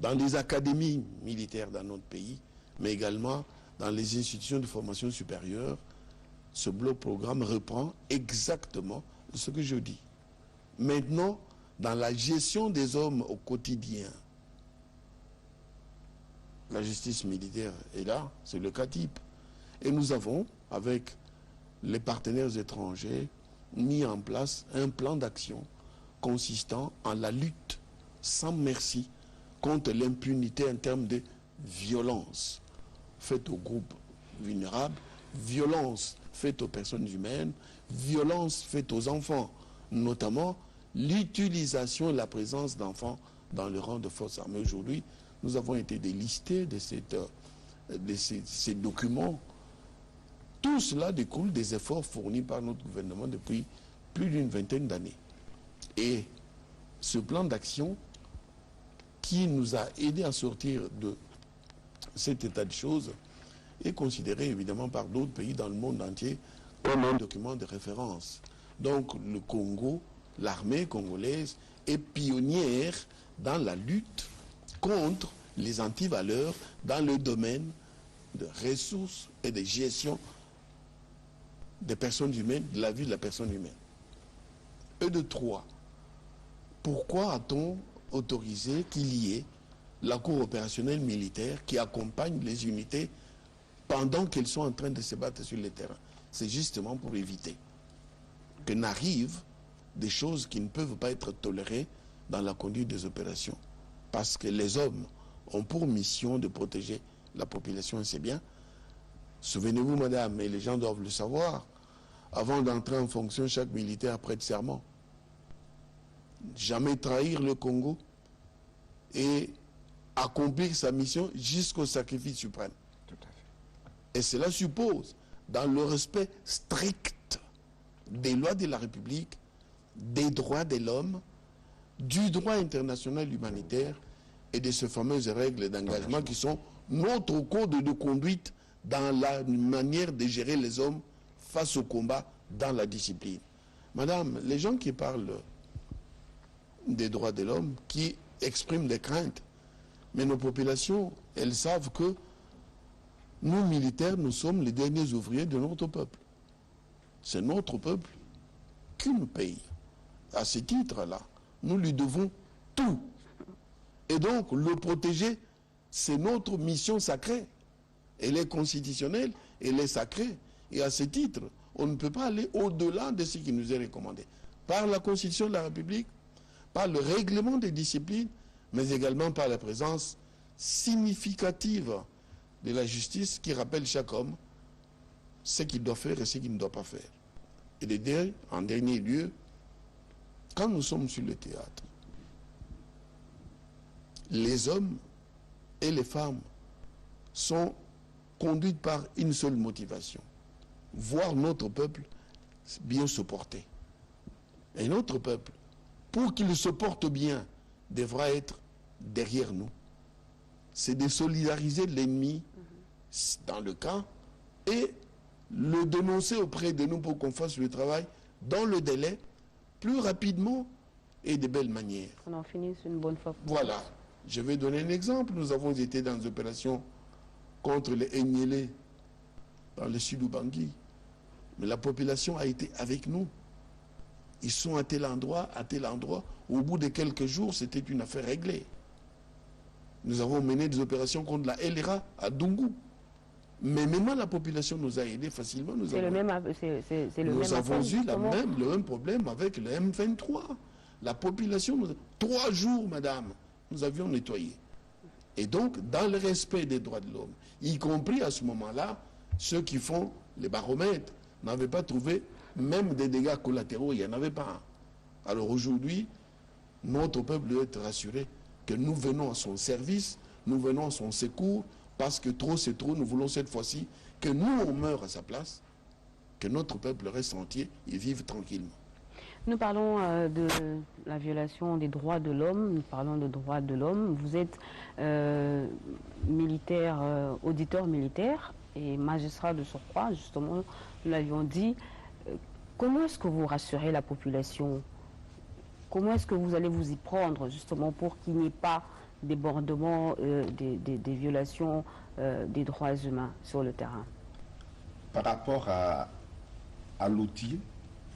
dans les académies militaires dans notre pays, mais également dans les institutions de formation supérieure. Ce bloc programme reprend exactement ce que je dis. Maintenant, dans la gestion des hommes au quotidien, la justice militaire est là, c'est le cas type. Et nous avons, avec les partenaires étrangers, mis en place un plan d'action consistant en la lutte sans merci contre l'impunité en termes de violence faite aux groupes vulnérables, violence faite aux personnes humaines, violence faite aux enfants, notamment l'utilisation et la présence d'enfants dans le rang de forces armées. Aujourd'hui, nous avons été délistés de ces documents. Tout cela découle des efforts fournis par notre gouvernement depuis plus d'une vingtaine d'années. Et ce plan d'action qui nous a aidés à sortir de cet état de choses est considéré évidemment par d'autres pays dans le monde entier comme un document de référence. Donc le Congo, l'armée congolaise est pionnière dans la lutte contre les antivaleurs dans le domaine de ressources et de gestion des personnes humaines, de la vie de la personne humaine. Et de 3, pourquoi a-t-on autorisé qu'il y ait la cour opérationnelle militaire qui accompagne les unités pendant qu'elles sont en train de se battre sur le terrain? C'est justement pour éviter que n'arrivent des choses qui ne peuvent pas être tolérées dans la conduite des opérations. Parce que les hommes ont pour mission de protéger la population, et c'est bien. Souvenez-vous, madame, et les gens doivent le savoir, avant d'entrer en fonction, chaque militaire prête serment. Jamais trahir le Congo et accomplir sa mission jusqu'au sacrifice suprême. Tout à fait. Et cela suppose, dans le respect strict des lois de la République, des droits de l'homme, du droit international humanitaire et de ces fameuses règles d'engagement qui sont notre code de conduite dans la manière de gérer les hommes face au combat dans la discipline. Madame, les gens qui parlent des droits de l'homme, qui expriment des craintes, mais nos populations, elles savent que nous, militaires, nous sommes les derniers ouvriers de notre peuple. C'est notre peuple qui nous paye. À ce titre-là, nous lui devons tout. Et donc, le protéger, c'est notre mission sacrée. Elle est constitutionnelle, elle est sacrée. Et à ce titre, on ne peut pas aller au-delà de ce qui nous est recommandé. Par la Constitution de la République, par le règlement des disciplines, mais également par la présence significative de la justice qui rappelle chaque homme ce qu'il doit faire et ce qu'il ne doit pas faire. Et en dernier lieu, quand nous sommes sur le théâtre, les hommes et les femmes sont conduits par une seule motivation, voir notre peuple bien se porter. Et notre peuple, pour qu'il se porte bien, devra être derrière nous. C'est de solidariser l'ennemi dans le cas et le dénoncer auprès de nous pour qu'on fasse le travail dans le délai, plus rapidement et de belle manière. On en finisse une bonne fois. Voilà. Je vais donner un exemple. Nous avons été dans des opérations contre les Enyélé dans le sud Bangui. Mais la population a été avec nous. Ils sont à tel endroit, à tel endroit. Au bout de quelques jours, c'était une affaire réglée. Nous avons mené des opérations contre la LRA à Dungu. Mais même la population nous a aidés facilement. Nous avons eu le même problème avec le M23. La population, 3 jours, madame, nous avions nettoyé. Et donc, dans le respect des droits de l'homme, y compris à ce moment-là, ceux qui font les baromètres n'avaient pas trouvé même des dégâts collatéraux, il n'y en avait pas. Alors aujourd'hui, notre peuple doit être rassuré que nous venons à son service, nous venons à son secours, parce que trop c'est trop, nous voulons cette fois-ci que nous on meure à sa place, que notre peuple reste entier et vive tranquillement. Nous parlons de la violation des droits de l'homme, nous parlons de droits de l'homme. Vous êtes militaire, auditeur militaire et magistrat de surcroît, justement, nous l'avions dit. Comment est-ce que vous rassurez la population? Comment est-ce que vous allez vous y prendre, justement, pour qu'il n'y ait pas débordement des violations des droits humains sur le terrain? Par rapport à l'outil,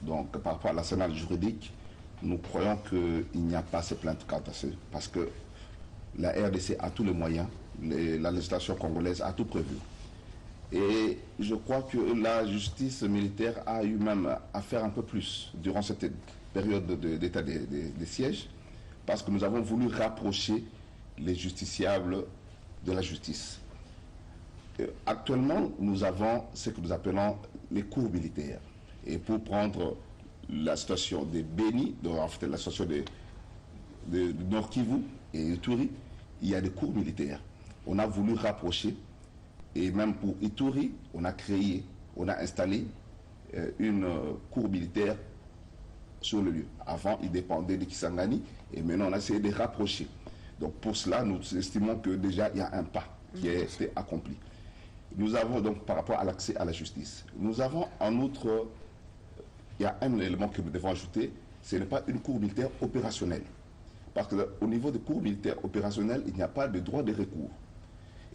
donc par rapport à l'arsenal juridique, nous croyons qu'il n'y a pas ces plaintes cantassées parce que la RDC a tous les moyens, la législation congolaise a tout prévu. Et je crois que la justice militaire a eu même à faire un peu plus durant cette période d'état des sièges, parce que nous avons voulu rapprocher les justiciables de la justice. Actuellement, nous avons ce que nous appelons les cours militaires. Et pour prendre la situation de Beni, en fait la situation de Nord Kivu et Ituri, il y a des cours militaires. On a voulu rapprocher. Et même pour Ituri, on a installé une cour militaire sur le lieu. Avant, il dépendait de Kisangani, et maintenant on a essayé de rapprocher. Donc pour cela, nous estimons que déjà il y a un pas qui a été accompli. Nous avons donc par rapport à l'accès à la justice, nous avons en outre, il y a un élément que nous devons ajouter, ce n'est pas une cour militaire opérationnelle. Parce qu'au niveau des cours militaires opérationnels, il n'y a pas de droit de recours.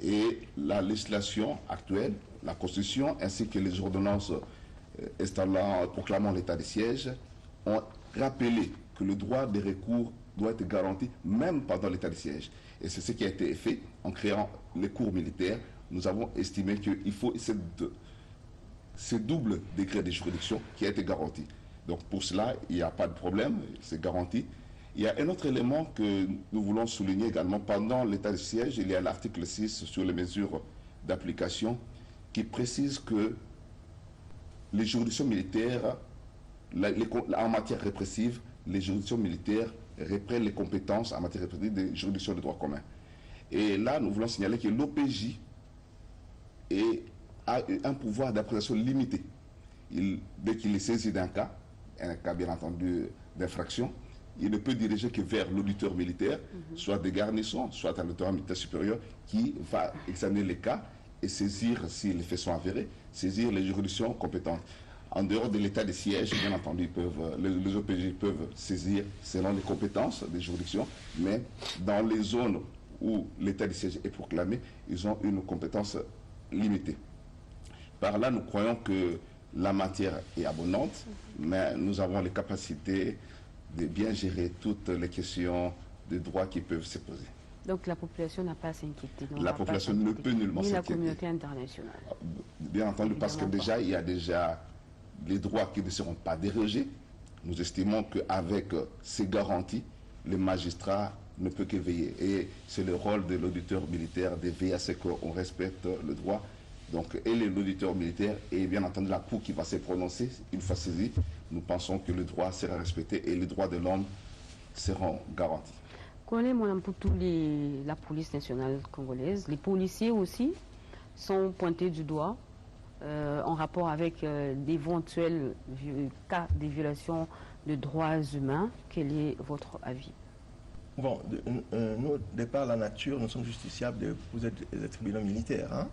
Et la législation actuelle, la Constitution, ainsi que les ordonnances proclamant l'état de siège, ont rappelé que le droit de recours doit être garanti même pendant l'état de siège. Et c'est ce qui a été fait en créant les cours militaires. Nous avons estimé qu'il faut ce double degré de juridiction qui a été garanti. Donc pour cela, il n'y a pas de problème, c'est garanti. Il y a un autre élément que nous voulons souligner également. Pendant l'état de siège, il y a l'article 6 sur les mesures d'application qui précise que les juridictions militaires, en matière répressive, les juridictions militaires reprennent les compétences en matière répressive des juridictions de droit commun. Et là, nous voulons signaler que l'OPJ a un pouvoir d'appréciation limité. Dès qu'il est saisi d'un cas bien entendu d'infraction, il ne peut diriger que vers l'auditeur militaire, soit des garnisons, soit un auditeur militaire supérieur, qui va examiner les cas et saisir, si les faits sont avérés, saisir les juridictions compétentes. En dehors de l'état de siège, bien entendu, les OPJ peuvent saisir selon les compétences des juridictions, mais dans les zones où l'état de siège est proclamé, ils ont une compétence limitée. Par là, nous croyons que la matière est abondante, mais nous avons les capacités de bien gérer toutes les questions de droit qui peuvent se poser. Donc la population n'a pas à s'inquiéter. La population ne peut nullement s'inquiéter. Ni la communauté internationale. Bien entendu, parce que déjà, il y a déjà les droits qui ne seront pas dérogés. Nous estimons qu'avec ces garanties, les magistrats ne peut que veiller. Et c'est le rôle de l'auditeur militaire de veiller à ce qu'on respecte le droit. Donc, et l'auditeur militaire et bien entendu la Cour qui va se prononcer, une fois saisie, nous pensons que le droit sera respecté et les droits de l'homme seront garantis. La police nationale congolaise, les policiers aussi sont pointés du doigt en rapport avec d'éventuels cas de violation de droits humains. Quel est votre avis? Bon, nous, de par la nature, nous sommes justiciables des tribunaux militaires. Hein?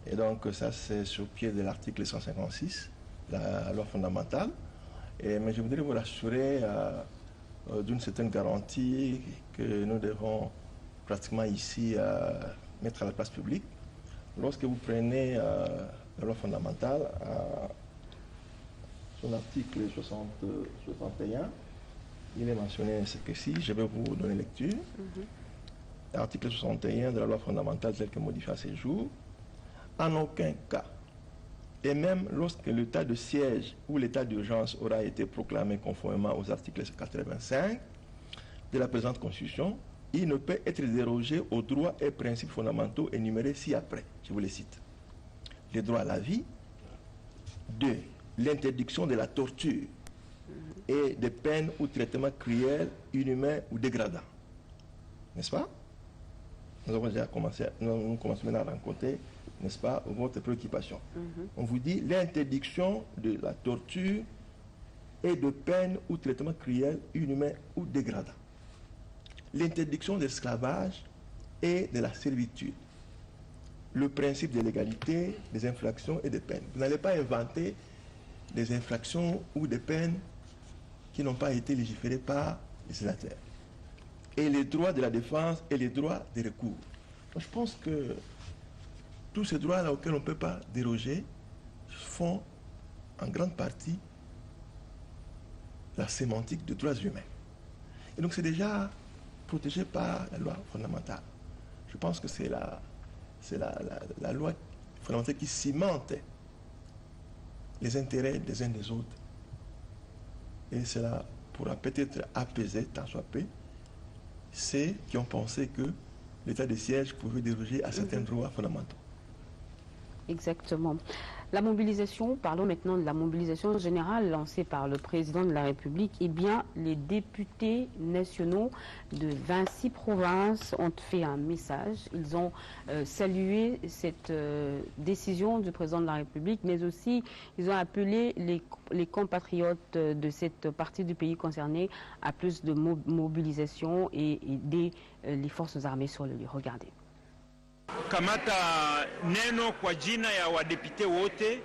Et donc, ça, c'est sur pied de l'article 156, la loi fondamentale. Mais je voudrais vous rassurer d'une certaine garantie que nous devons pratiquement ici mettre à la place publique. Lorsque vous prenez la loi fondamentale, son article 61, il est mentionné ce que si, je vais vous donner lecture. L'article 61 de la loi fondamentale tel que modifié à ce jour, en aucun cas, et même lorsque l'état de siège ou l'état d'urgence aura été proclamé conformément aux articles 85 de la présente Constitution, il ne peut être dérogé aux droits et principes fondamentaux énumérés ci-après. Je vous les cite. Le droit à la vie. 2. L'interdiction de la torture et des peines ou traitements cruels, inhumains ou dégradants. N'est-ce pas? Nous avons déjà commencé, nous commençons maintenant à rencontrer, n'est-ce pas, votre préoccupation. On vous dit l'interdiction de la torture et de peines ou traitements cruels, inhumains ou dégradants. L'interdiction de l'esclavage et de la servitude. Le principe de l'égalité des infractions et des peines. Vous n'allez pas inventer des infractions ou des peines qui n'ont pas été légiférées par les sénateurs. Et les droits de la défense et les droits de recours. Donc, je pense que tous ces droits-là auxquels on ne peut pas déroger font en grande partie la sémantique des droits humains. Et donc c'est déjà protégé par la loi fondamentale. Je pense que c'est la loi fondamentale qui cimente les intérêts des uns des autres. Et cela pourra peut-être apaiser, tant soit peu, ceux qui ont pensé que l'état de siège pouvait déroger à certains droits fondamentaux. Exactement. La mobilisation, parlons maintenant de la mobilisation générale lancée par le président de la République. Eh bien, les députés nationaux de 26 provinces ont fait un message. Ils ont salué cette décision du président de la République, mais aussi ils ont appelé les compatriotes de cette partie du pays concernée à plus de mobilisation et aider les forces armées sur le lieu. Regardez. Kamata neno kwa jina ya wadepute wote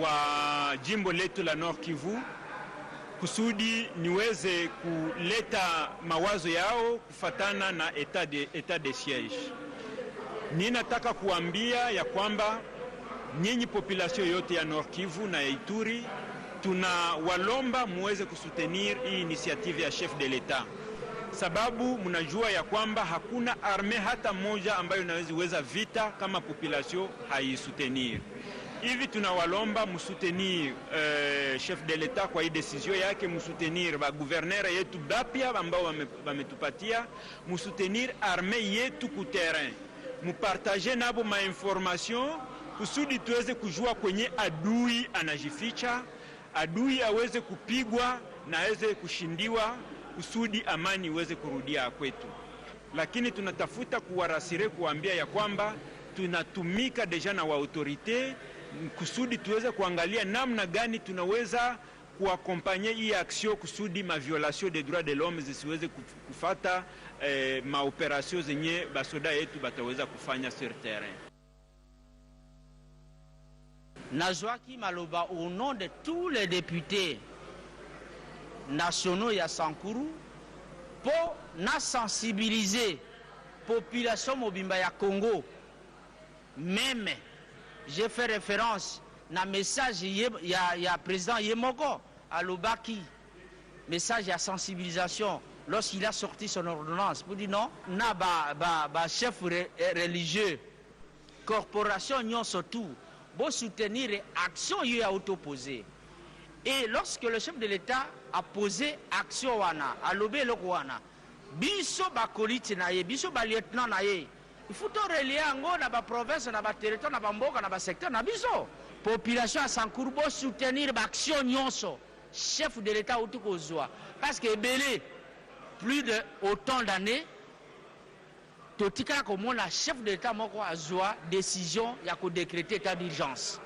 wa jimbo letu la Nord Kivu kusudi niweze kuleta mawazo yao kufatana na etat de siege. Ninataka kuambia ya kwamba nyinyi population yote ya Nord Kivu na ya Ituri tunawalomba muweze kusutenir hii initiative ya chef de l'etat. Sababu mnajua ya kwamba hakuna arme hata moja ambayo inaweza vita kama population haisutenir. Hivi tunawalomba msutenir chef de l'etat kwa hii decision yake, msutenir ba gouverneur yetu bapya ambao wametupatia, msutenir arme yetu ku terrain, mupartage nabo ma information kusudi tuweze kujua kwenye adui anajificha, adui aweze kupigwa na aweze kushindiwa kusudi amani iweze kurudia kwetu. Lakini tunatafuta kuwarasire kuambia ya kwamba tunatumika deja na wa autorite kusudi tuweze kuangalia namna gani tunaweza kuakompanye hii action kusudi ma violation des droits de l'homme zisiweze kufata ma operation zenye basoda yetu bataweza kufanya sur terrain. Nazwaki maloba au nom de tous les députés nationaux ya Sankuru pour na sensibiliser population mobimba ya Congo. Même j'ai fait référence na message ya président Yemoko à Lobaki, message ya sensibilisation lorsqu'il a sorti son ordonnance pour dire non na ba chef religieux corporation nyon surtout pour soutenir action y a autoposé. Et lorsque le chef de l'État a posé action wana, a lobé le wana, biso bakoliti na ye biso balieutenant na ye il faut relier yango na baprovince na baterritoire na bamboka na basecteur na biso population ya Sankuru bo soutenir baaction nyonso chef de l'état outi kozwa parce que ebele plus de autant d'années totikala komona chef de l'état moko azwa décision ya kodécréter état d'urgence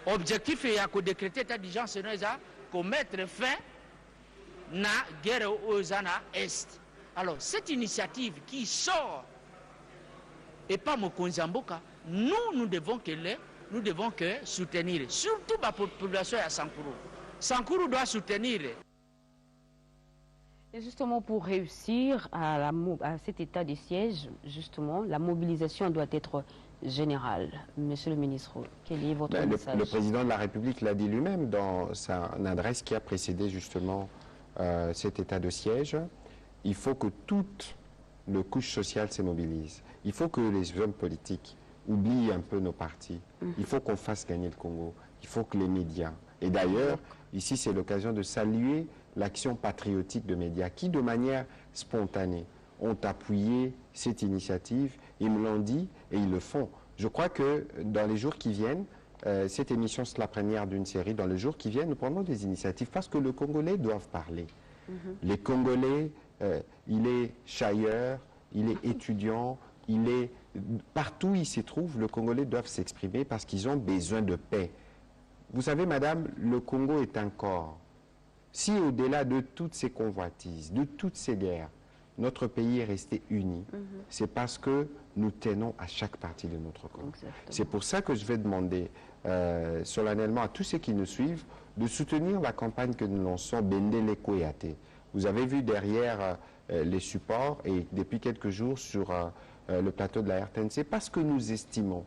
objectif ya kodécréter état d'urgence no eza komettre fin na guerre oyo na est. Alors cette initiative qui sort et pas mokonzi ya mboka nous devons que soutenir surtout la population à Sankuru. Sankuru doit soutenir. Et justement pour réussir à cet état de siège, justement, la mobilisation doit être générale. Monsieur le ministre, quel est votre message? Le président de la République l'a dit lui-même dans sa adresse qui a précédé justement cet état de siège. Il faut que toute la couche sociale se mobilise. Il faut que les hommes politiques oublient un peu nos partis. Il faut qu'on fasse gagner le Congo. Il faut que les médias... Et d'ailleurs, ici, c'est l'occasion de saluer l'action patriotique de médias qui, de manière spontanée, ont appuyé cette initiative. Ils me l'ont dit et ils le font. Je crois que dans les jours qui viennent, cette émission, c'est la première d'une série. Dans les jours qui viennent, nous prendrons des initiatives parce que les Congolais doivent parler. Les Congolais, il est chailleur, il est étudiant, il est... Partout où ils se trouvent, les Congolais doivent s'exprimer parce qu'ils ont besoin de paix. Vous savez, madame, le Congo est un corps. Si au-delà de toutes ces convoitises, de toutes ces guerres, notre pays est resté uni, c'est parce que nous tenons à chaque partie de notre corps. C'est pour ça que je vais demander solennellement à tous ceux qui nous suivent de soutenir la campagne que nous lançons Bendele Koyate. Vous avez vu derrière les supports et depuis quelques jours sur le plateau de la RTNC, parce que nous estimons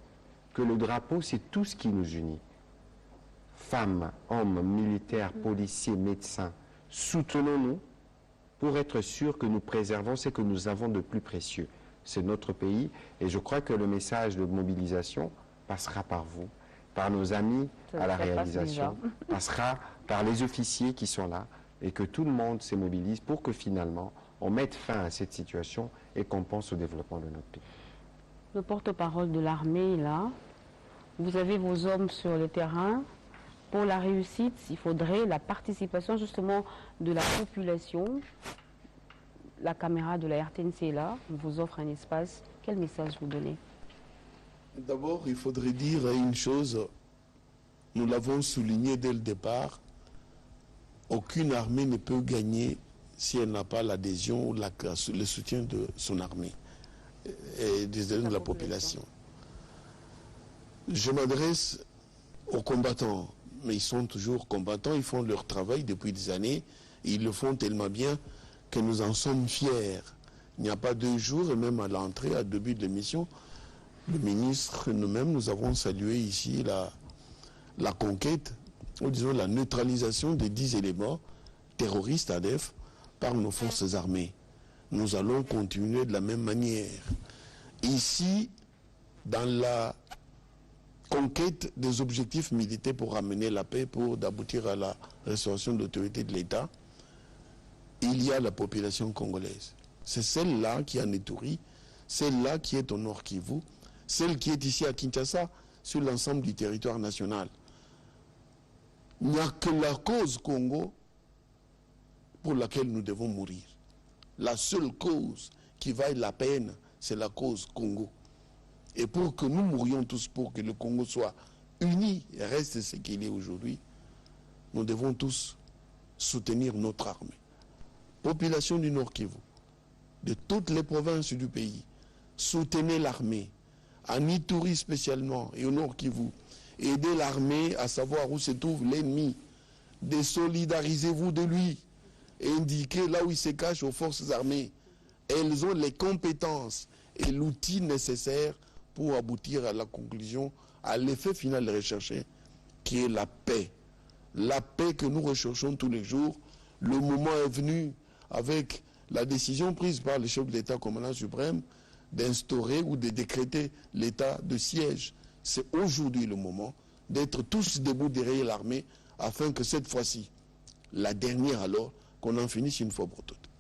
que le drapeau, c'est tout ce qui nous unit. Femmes, hommes, militaires, policiers, médecins, soutenons-nous pour être sûrs que nous préservons ce que nous avons de plus précieux. C'est notre pays et je crois que le message de mobilisation passera par vous, par nos amis à la réalisation, passera par les officiers qui sont là et que tout le monde se mobilise pour que finalement on mette fin à cette situation et qu'on pense au développement de notre pays. Le porte-parole de l'armée est là. Vous avez vos hommes sur le terrain. Pour la réussite, il faudrait la participation justement de la population. La caméra de la RTNC est là, on vous offre un espace. Quel message vous donnez? D'abord, il faudrait dire une chose, nous l'avons souligné dès le départ, aucune armée ne peut gagner si elle n'a pas l'adhésion ou le soutien de son armée et de la population. Je m'adresse aux combattants, mais ils sont toujours combattants, ils font leur travail depuis des années, et ils le font tellement bien que nous en sommes fiers. Il n'y a pas 2 jours, et même à l'entrée, à début de l'émission, le ministre, nous-mêmes, nous avons salué ici la conquête, ou disons la neutralisation des 10 éléments terroristes ADF par nos forces armées. Nous allons continuer de la même manière. Ici, dans la conquête des objectifs militaires pour ramener la paix, pour aboutir à la restauration de l'autorité de l'État, il y a la population congolaise. C'est celle-là qui est en Ituri, celle-là qui est au Nord Kivu, celle qui est ici à Kinshasa, sur l'ensemble du territoire national. Il n'y a que la cause Congo pour laquelle nous devons mourir. La seule cause qui vaille la peine, c'est la cause Congo. Et pour que nous mourions tous, pour que le Congo soit uni et reste ce qu'il est aujourd'hui, nous devons tous soutenir notre armée. Population du Nord Kivu, de toutes les provinces du pays, soutenez l'armée, en Ituri spécialement et au Nord Kivu. Aidez l'armée à savoir où se trouve l'ennemi. Désolidarisez-vous de lui. Indiquez là où il se cache aux forces armées. Elles ont les compétences et l'outil nécessaire pour aboutir à la conclusion, à l'effet final recherché, qui est la paix. La paix que nous recherchons tous les jours. Le moment est venu, avec la décision prise par le chef de l'État commandant suprême, d'instaurer ou de décréter l'état de siège. C'est aujourd'hui le moment d'être tous debout derrière l'armée, afin que cette fois-ci, la dernière alors, qu'on en finisse une fois pour toutes.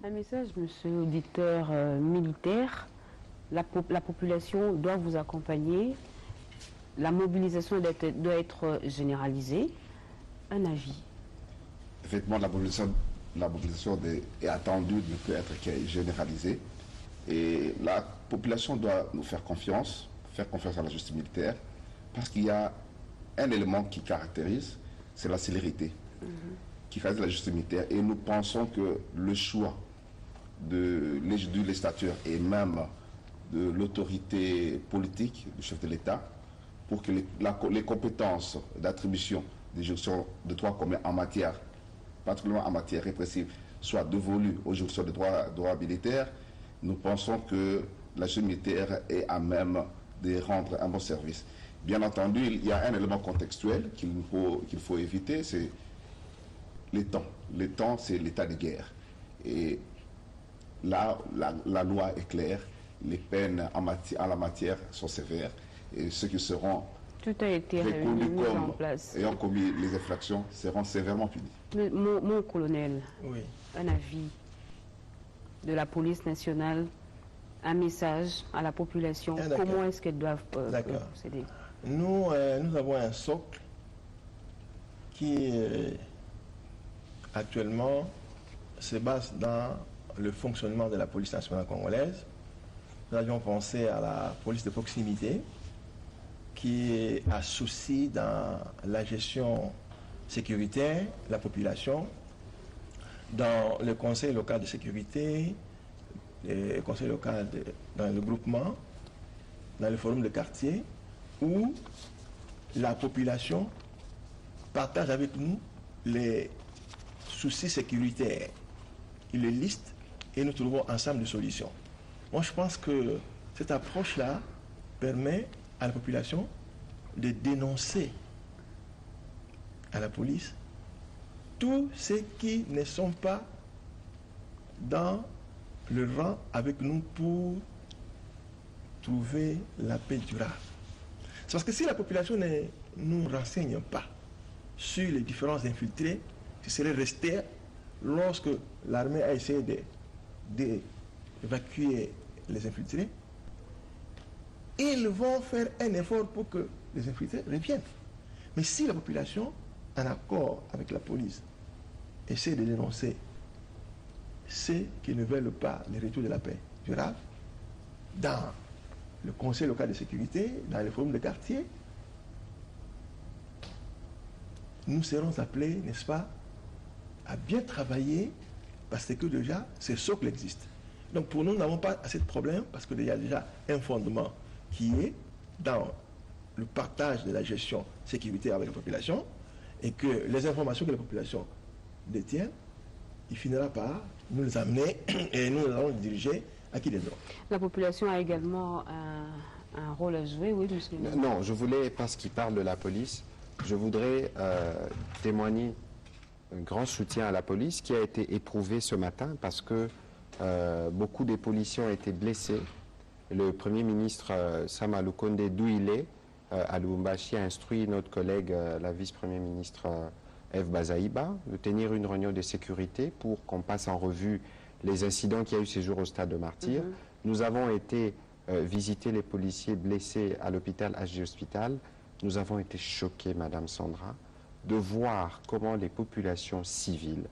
Un message, monsieur l'auditeur militaire. La population doit vous accompagner. La mobilisation doit être généralisée. Un avis? Effectivement, la mobilisation est attendue, ne peut être que généralisée. Et la population doit nous faire confiance à la justice militaire, parce qu'il y a un élément qui caractérise, c'est la célérité, qui caractérise la justice militaire. Et nous pensons que le choix du législateur et même de l'autorité politique du chef de l'État, pour que les compétences d'attribution des juridictions de droit commun en matière, particulièrement en matière répressive, soient dévolues aux juridictions de droit militaire, nous pensons que la justice militaire est à même de rendre un bon service. Bien entendu, il y a un élément contextuel qu'il faut éviter, c'est les temps. Les temps, c'est l'état de guerre. Et là, la loi est claire, les peines en la matière sont sévères, et ceux qui seront tout a été mis en place. Ayant commis les infractions seront sévèrement punis. Mon colonel, oui. Un avis de la police nationale, un message à la population, comment est-ce qu'elles doivent procéder? Nous avons un socle qui actuellement se base dans le fonctionnement de la police nationale congolaise. Nous avions pensé à la police de proximité qui a souci dans la gestion sécuritaire, la population, dans le conseil local de sécurité, le conseil local dans le groupement, dans le forum de quartier, où la population partage avec nous les soucis sécuritaires. Ils les listent et nous trouvons ensemble des solutions. Moi, je pense que cette approche-là permet à la population de dénoncer à la police tous ceux qui ne sont pas dans le rang avec nous pour trouver la paix durable. C'est parce que si la population ne nous renseigne pas sur les différents infiltrés qui seraient restés lorsque l'armée a essayé d'évacuer les infiltrés, ils vont faire un effort pour que les infiltrés reviennent. Mais si la population, en accord avec la police, essaie de dénoncer ceux qui ne veulent pas le retour de la paix durable, dans le conseil local de sécurité, dans les forums de quartier, nous serons appelés, n'est-ce pas, à bien travailler, parce que déjà, ce socle existe. Donc pour nous, nous n'avons pas assez de problèmes, parce qu'il y a déjà un fondement qui est dans le partage de la gestion sécuritaire avec la population, et que les informations que la population détient, il finira par nous les amener et nous allons les diriger à qui les droits. La population a également un rôle à jouer, oui, monsieur. Non, je voulais, parce qu'il parle de la police, je voudrais témoigner un grand soutien à la police qui a été éprouvé ce matin parce que beaucoup des policiers ont été blessés. Le Premier ministre Sama Lukonde, d'où il est, à Lubumbashi, a instruit notre collègue, la vice-premier ministre Eve Bazaïba, de tenir une réunion de sécurité pour qu'on passe en revue les incidents qu'il y a eu ces jours au stade de Martyrs. Nous avons été visiter les policiers blessés à l'hôpital HG Hospital. Nous avons été choqués, Madame Sandra, de voir comment les populations civiles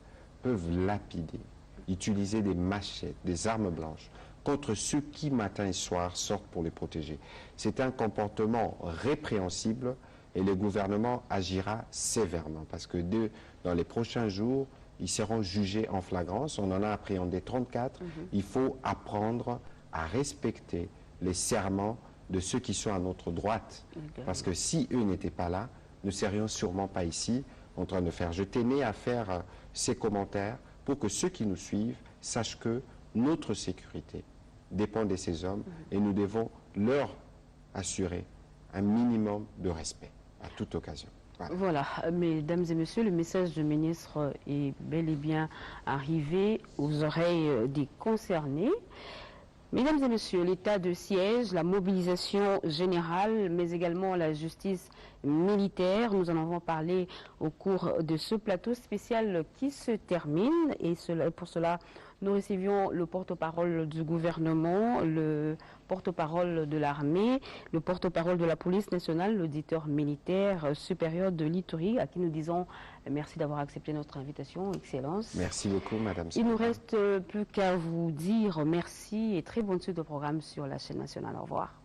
peuvent lapider, utiliser des machettes, des armes blanches, contre ceux qui, matin et soir, sortent pour les protéger. C'est un comportement répréhensible et le gouvernement agira sévèrement parce que dans les prochains jours, ils seront jugés en flagrance. On en a appréhendé 34. Il faut apprendre à respecter les serments de ceux qui sont à notre droite. Parce que si eux n'étaient pas là, nous ne serions sûrement pas ici en train de faire. Je tenais à faire ces commentaires pour que ceux qui nous suivent sachent que notre sécurité dépend de ces hommes et nous devons leur assurer un minimum de respect à toute occasion. Voilà, mesdames et messieurs, le message du ministre est bel et bien arrivé aux oreilles des concernés. Mesdames et messieurs, l'état de siège, la mobilisation générale, mais également la justice militaire, nous en avons parlé au cours de ce plateau spécial qui se termine. Et pour cela, nous recevions le porte-parole du gouvernement, le porte-parole de l'armée, le porte-parole de la police nationale, l'auditeur militaire supérieur de l'Ituri, à qui nous disons merci d'avoir accepté notre invitation, Excellence. Merci beaucoup, Madame. Il nous reste plus qu'à vous dire merci et très bonne suite au programme sur la chaîne nationale. Au revoir.